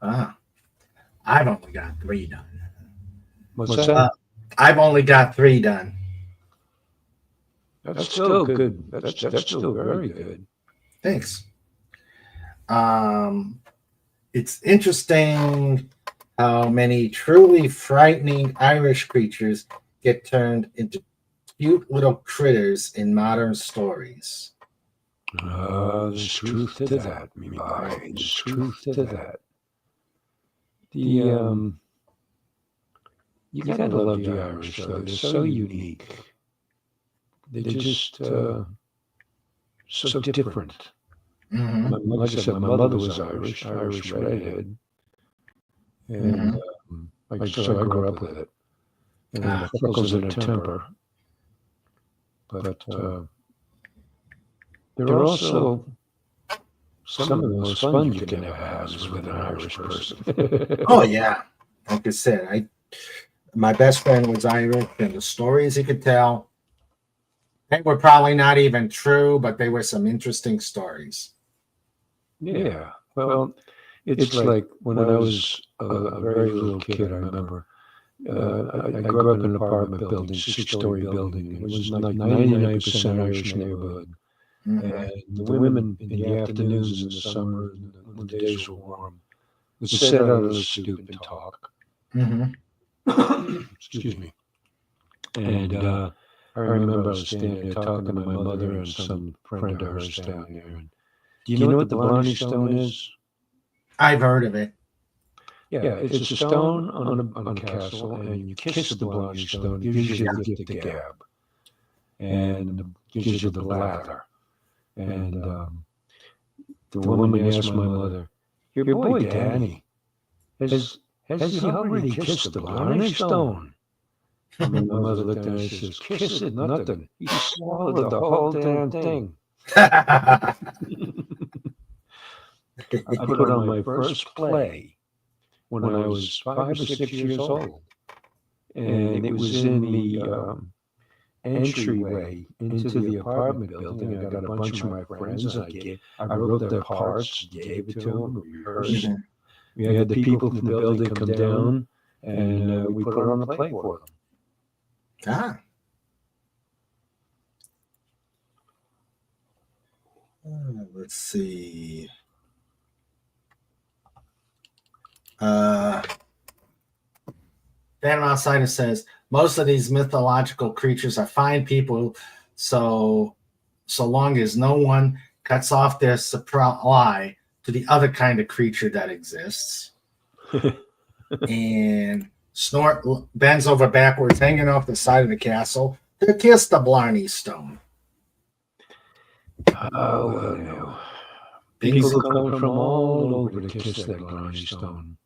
I've only got 3 done. What's that? I've only got 3 done. That's still good. That's still very good. Thanks. It's interesting how many truly frightening Irish creatures get turned into cute little critters in modern stories. There's truth to that, me boy. There's truth to that. You gotta love the Irish, though. They're so unique. They're just so different. Mm-hmm. Like I said, my mother was Irish redhead, and so I grew up with it. And the freckles in her temper, but they're also some of the most fun you can ever have is with an Irish person. Oh yeah, like I said, my best friend was Irish, and the stories he could tell, they were probably not even true, but they were some interesting stories. Yeah, well, it's like when I was a very little kid, I remember. I grew up in an apartment building, 6-story building. It was like 99% Irish neighborhood. Mm-hmm. And the women in the afternoons in the summer, when the days were warm, would sit out on the stoop and talk. Mm-hmm. Excuse me. And I remember I was standing there talking to my mother and some friend of hers down there. And do you know what the Blarney Stone is? I've heard of it. Yeah, it's a stone on a castle, and you kiss the Blarney Stone, it gives you the gift of gab, and gives you the blather. And the woman asked my mother, "Your boy Danny, has he already kissed the Blarney Stone?" And my mother looked at her and says, "Kiss it, nothing. He swallowed the whole damn thing." I put on my first play when I was 5 or 6 years old, and it was in the entryway into the apartment building. I got a bunch of my friends, and I wrote their parts, gave it to them, rehearsed. Mhm. We had the people from the building come down, and we put it on the play for them. Let's see. Phantom Outsider says most of these mythological creatures are fine people, so long as no one cuts off their supply to the other kind of creature that exists. And Snort bends over backwards, hanging off the side of the castle to kiss the Blarney Stone. Oh, well, no. People come from all over to kiss that Blarney Stone.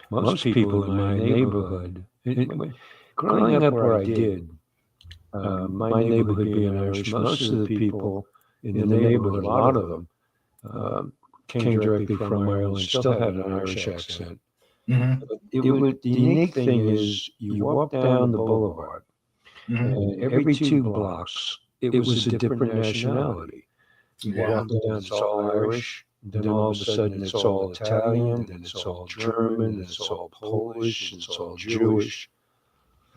Most people in my neighborhood, growing up where I did, my neighborhood being Irish, most of the people in the neighborhood, a lot of them, came directly from Ireland, still had an Irish accent. Mm-hmm. The unique thing is you walk down the boulevard, and every 2 blocks, it was a different nationality. You walk down, it's all Irish. Then all of a sudden it's all Italian, then it's all German, then it's all Polish, it's all Jewish.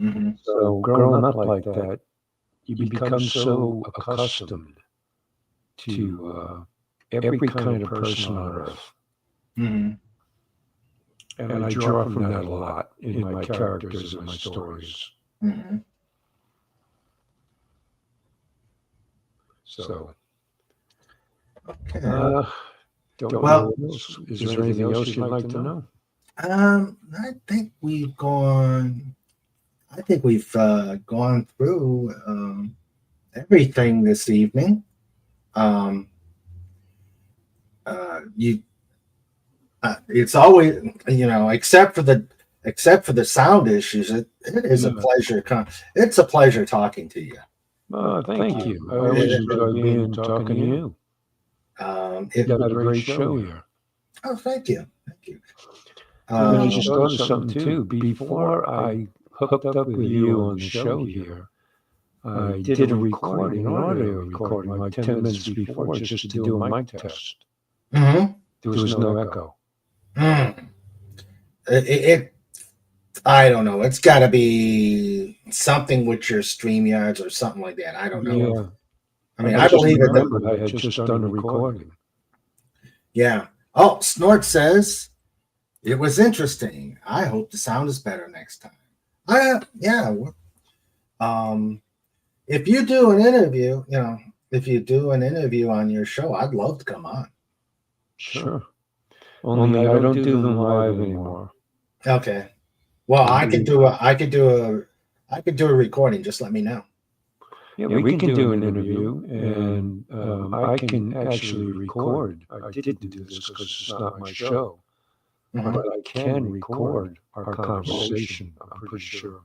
Mm-hmm. So growing up like that, you become so accustomed to every kind of person on earth. Mm-hmm. And I draw from that a lot in my characters and my stories. Mm-hmm. So, Okay. Well, Is there anything else you'd like to know? I think we've gone. I think we've gone through everything this evening. Um, you, it's always, except for the sound issues. It is a pleasure. It's a pleasure talking to you. Thank you. I always enjoy being talking to you. It, You've got a great show here. oh, thank you. I just thought of something too. Before I hooked up with you on the show here, I did a recording, an audio recording, like 10 minutes before, just to do a mic test. Mm-hmm. There was no echo. I don't know. It's got to be something with your StreamYards or something like that. I don't know. Yeah. I mean, I believe it. I had just done a recording. Yeah. Oh, Snort says it was interesting. I hope the sound is better next time. Yeah. If you do an interview, if you do an interview on your show, I'd love to come on. Sure. Only I don't do them live anymore. Okay. Well, I could do a recording. Just let me know. Yeah, we can do an interview, and I can actually record. I didn't do this because it's not my show, but I can record our conversation. I'm pretty sure.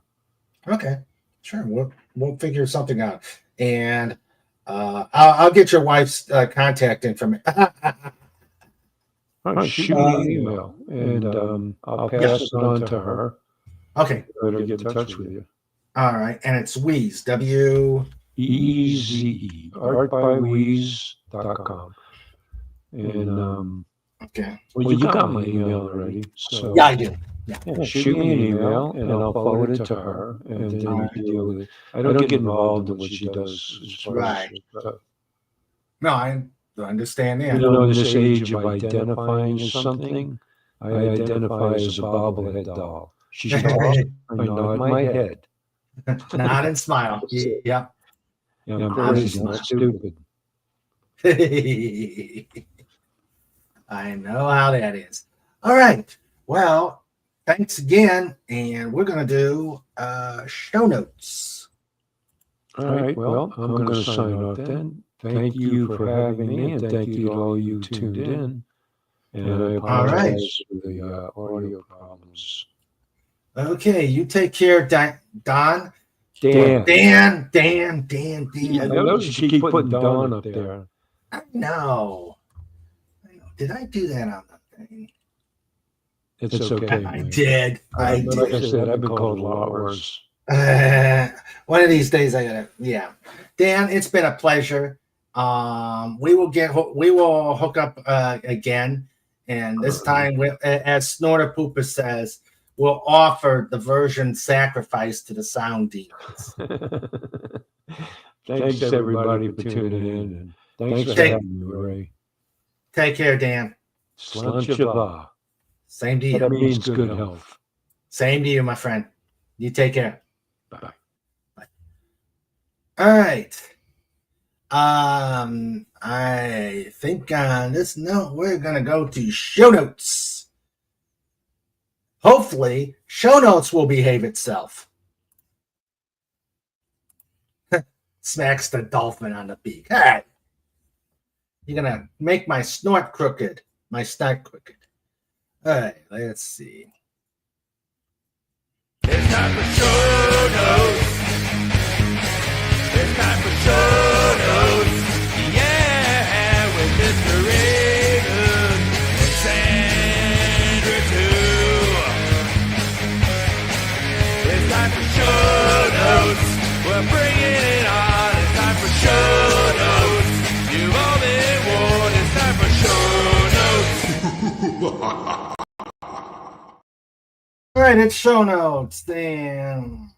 Okay, sure. We'll figure something out, and I'll get your wife's contact information. Shoot me an email, and I'll pass it on to her. Okay. Let her get in touch with you. All right, and it's Wheeze, WEEZE, artbyweeze.com. And okay. Well, you got my email already. So yeah, I do. Yeah, shoot me an email, and I'll forward it to her, and then you can deal with it. I don't get involved in what she does as far as No, I understand that. In this age of identifying as something, I identify as a bobblehead doll. She's awesome. I nod my head. Nod and smile. Yeah. I'm crazy, not stupid. I know how that is. All right. Well, thanks again. And we're going to do show notes. All right. Well, I'm going to sign off then. Thank you for having me, and thank you to all you tuned in. And I apologize for the audio problems. Okay. You take care, Don. Dan. I noticed you keep putting Don up there. I know. Did I do that on the thing? It's okay. I did. I did. Like I said, I've been called a lot worse. One of these days I gotta. Yeah, Dan, it's been a pleasure. We will hook up again, and this time, as Snorter Pooper says, we'll offer the version sacrifice to the sound demons. Thanks everybody for tuning in, and thanks for having me, Ray. Take care, Dan. Slanchava. Same to you. That means good health. Same to you, my friend. You take care. Bye. All right. I think on this note, we're gonna go to show notes. Hopefully, show notes will behave itself. Smacks the dolphin on the beak. Hey, you're gonna make my snort crooked, my snot crooked. All right, let's see. It's time for show notes. It's time for show notes. Yeah, with Mr. Raymond and Sandra too. It's time for show notes. We're bringing it on. It's time for show notes. You've all been warned. It's time for show notes. All right, it's show notes. Then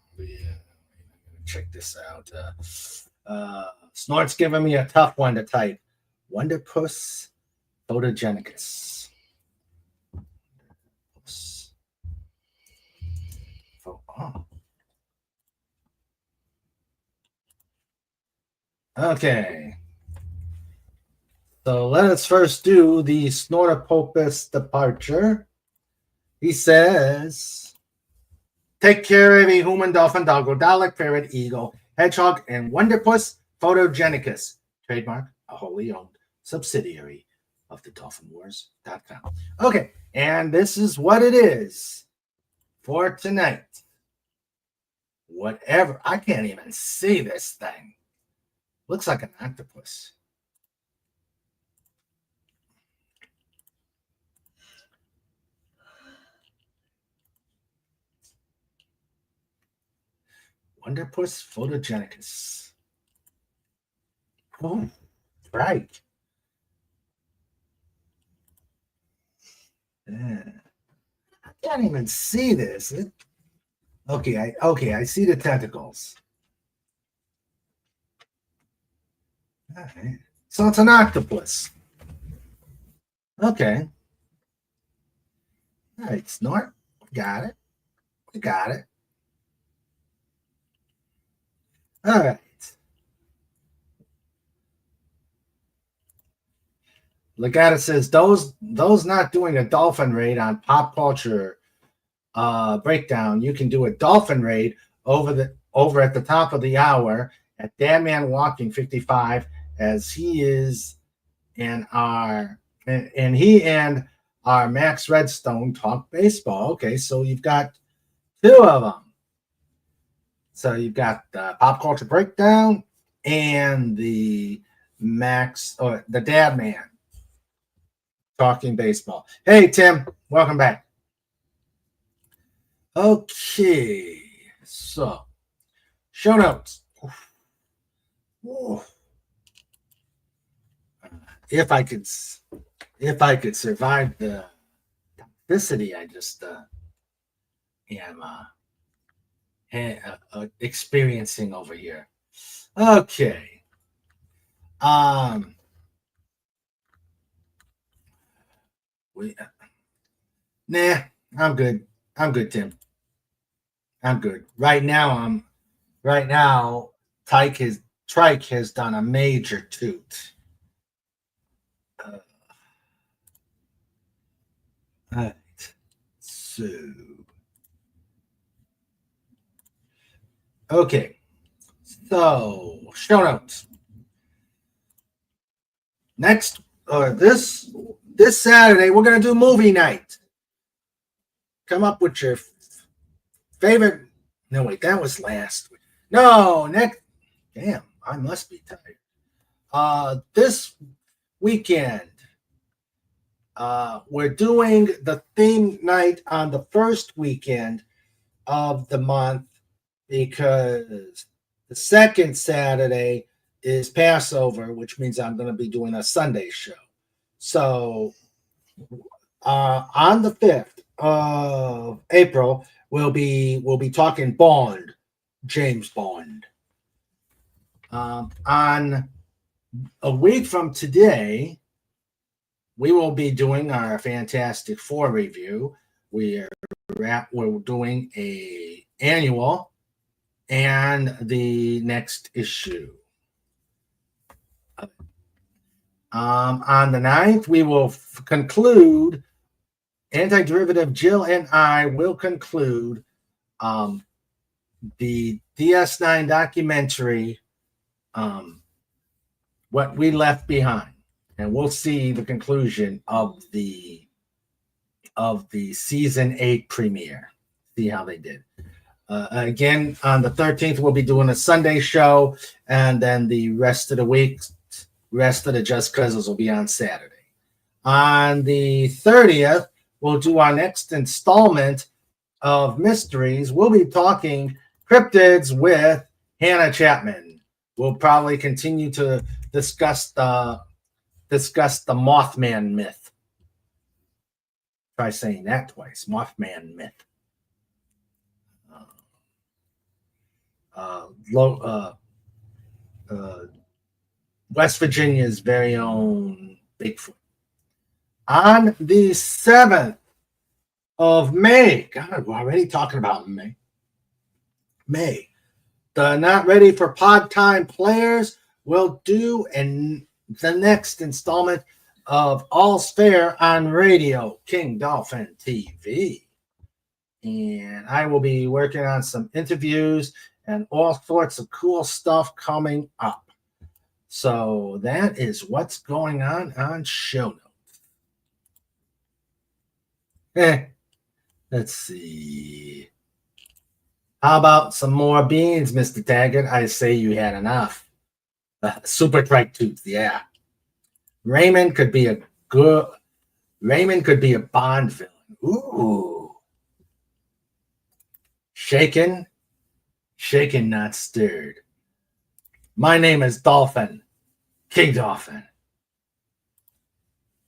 check this out. Snort's giving me a tough one to type. Wonderpuss photogenicus. Oh. Okay. So let us first do the Snortopopus departure. He says, take care of a human, dolphin, doggo, Dalek, ferret, eagle, hedgehog, and Wonderpuss photogenicus. Trademark, a wholly owned subsidiary of the dolphinwars.com. Okay, and this is what it is for tonight. Whatever. I can't even see this thing. Looks like an octopus. Wonderpuss photogenicus. Oh, right. Yeah. I can't even see this. Okay, I see the tentacles. All right. So it's an octopus. Okay. All right, Snort. Got it. We got it. All right. Legata says those not doing a dolphin raid on pop culture breakdown. You can do a dolphin raid over at the top of the hour at Dadman Walking 55, as he is and he and our Max Redstone talk baseball. Okay, so you've got two of them. So you've got the pop culture breakdown and the Max or the Dad Man talking baseball. Hey Tim, welcome back. Okay, so show notes. Oof. If I could survive the toxicity I just am experiencing over here. Okay. I'm good. I'm good, Tim. I'm good. Right now, Trike has done a major toot. All right. So, okay. So, show notes. Next, this Saturday, we're going to do movie night. Come up with your favorite. No, wait, that was last week. No, next. Damn, I must be tired. This weekend, we're doing the theme night on the first weekend of the month because the second Saturday is Passover, which means I'm going to be doing a Sunday show. So on the 5th of April, we'll be talking Bond, James Bond. On a week from today, we will be doing our Fantastic Four review. We're doing a annual and the next issue. On the 9th, we will conclude. Antiderivative Jill and I will conclude the DS9 documentary, What We Left Behind. And we'll see the conclusion of the season 8 premiere. See how they did. Again, on the 13th, we'll be doing a Sunday show, and then the rest of the week, rest of the Just Causes will be on Saturday. On the 30th, we'll do our next installment of Mysteries. We'll be talking cryptids with Hannah Chapman. We'll probably continue to discuss the Mothman myth. Try saying that twice. Mothman myth. West Virginia's very own Bigfoot. On the 7th of May, God, we're already talking about May. The Not Ready for Pod Time players will do the next installment of All's Fair on Radio, King Dolphin TV. And I will be working on some interviews and all sorts of cool stuff coming up. So that is what's going on show notes. Let's see. How about some more beans, Mr. Taggart? I say you had enough. Super trike tooth, yeah. Raymond could be a Bond villain. Ooh. Shaken, not stirred. My name is Dolphin, King Dolphin.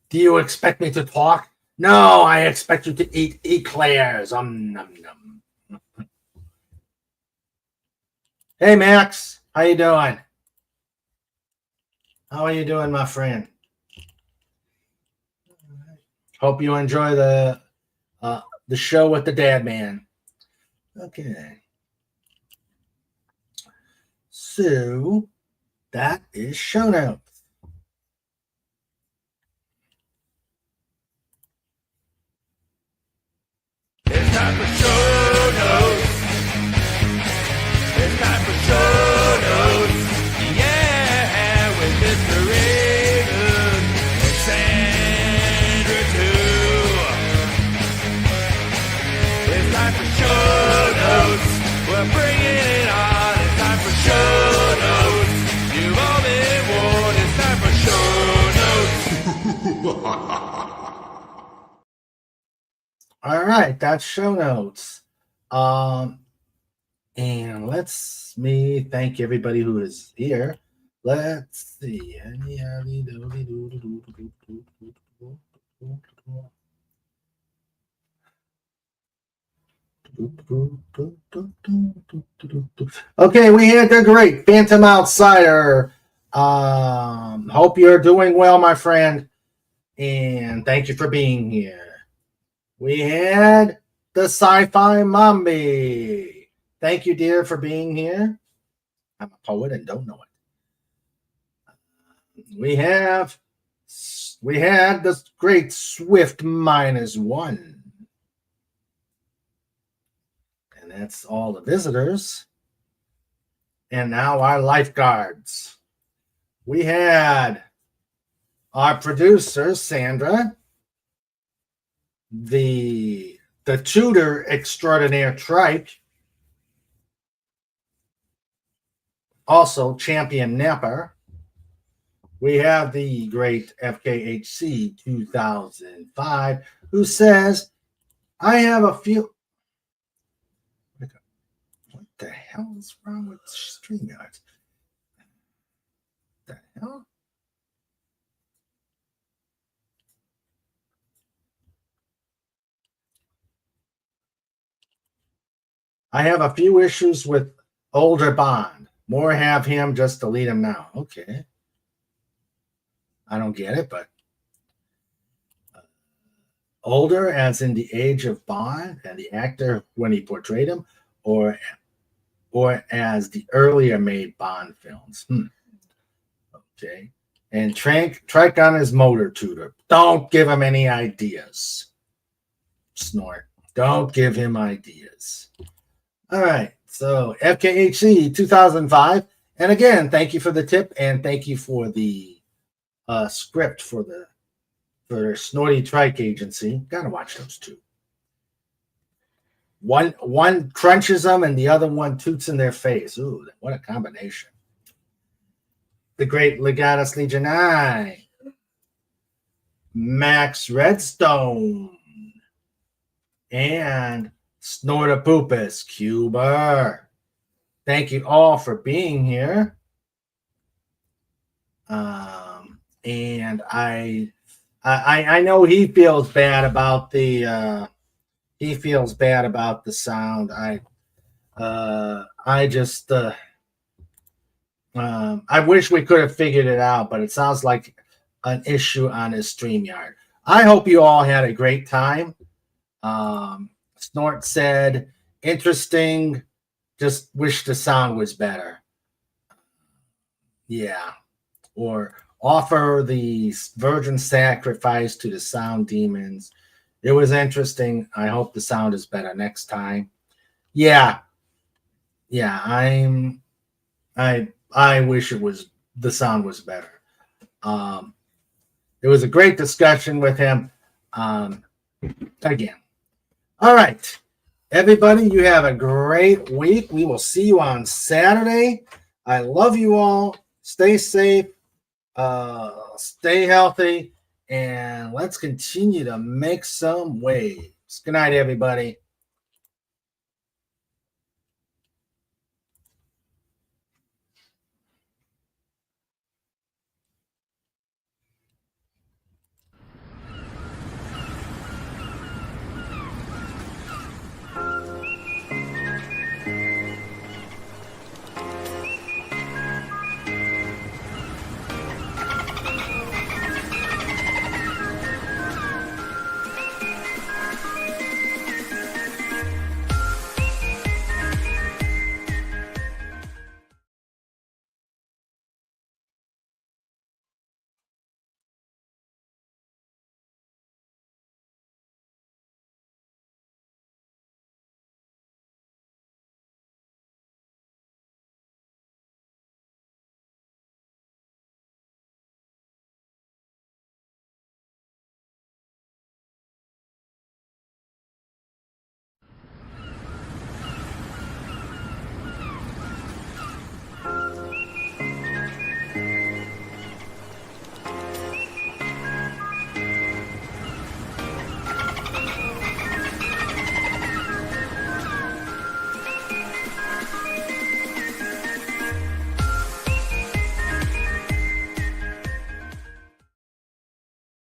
Do you expect me to talk? No, I expect you to eat eclairs. Nom, nom. Hey, Max. How you doing? How are you doing, my friend? Hope you enjoy the show with the dad man. Okay. So that is show notes. It's time for show notes. It's time for show notes. Yeah, with Mr. Raymond and Sandra too. It's time for show notes. We're bringing it on. It's time for show notes. You've all been warned. It's time for show notes. All right, that's show notes. And let's me thank everybody who is here. Let's see. Okay, we had the great Phantom Outsider. Hope you're doing well, my friend. And thank you for being here. We had the Sci-Fi Mambi. Thank you, dear, for being here. I'm a poet and don't know it. We had the great Swift -1. And that's all the visitors. And now our lifeguards. We had our producer, Sandra, the tutor extraordinaire Trike, also champion Napper. We have the great FKHC 2005, who says, I have a few. What the hell is wrong with StreamYard? What the hell? I have a few issues with older Bond. More have him, just delete him now. Okay. I don't get it, but older as in the age of Bond and the actor when he portrayed him, or as the earlier made Bond films. Okay. And Trike on his motor tutor. Don't give him any ideas. Snort. Don't give him ideas. All right, so FKHC 2005, and again, thank you for the tip, and thank you for the script for Snorty Trike Agency. Gotta watch those two. One crunches them, and the other one toots in their face. Ooh, what a combination! The great Legatus Legionai, Max Redstone, and Snortopupus Cuber. Thank you all for being here. And I know he feels bad about the sound. I wish we could have figured it out, but it sounds like an issue on his StreamYard. I hope you all had a great time. Snort said, interesting, just wish the sound was better. Yeah. Or offer the virgin sacrifice to the sound demons. It was interesting. I hope the sound is better next time. Yeah. I wish the sound was better. It was a great discussion with him. Again. All right. Everybody, you have a great week. We will see you on Saturday. I love you all. Stay safe. Stay healthy. And let's continue to make some waves. Good night, everybody.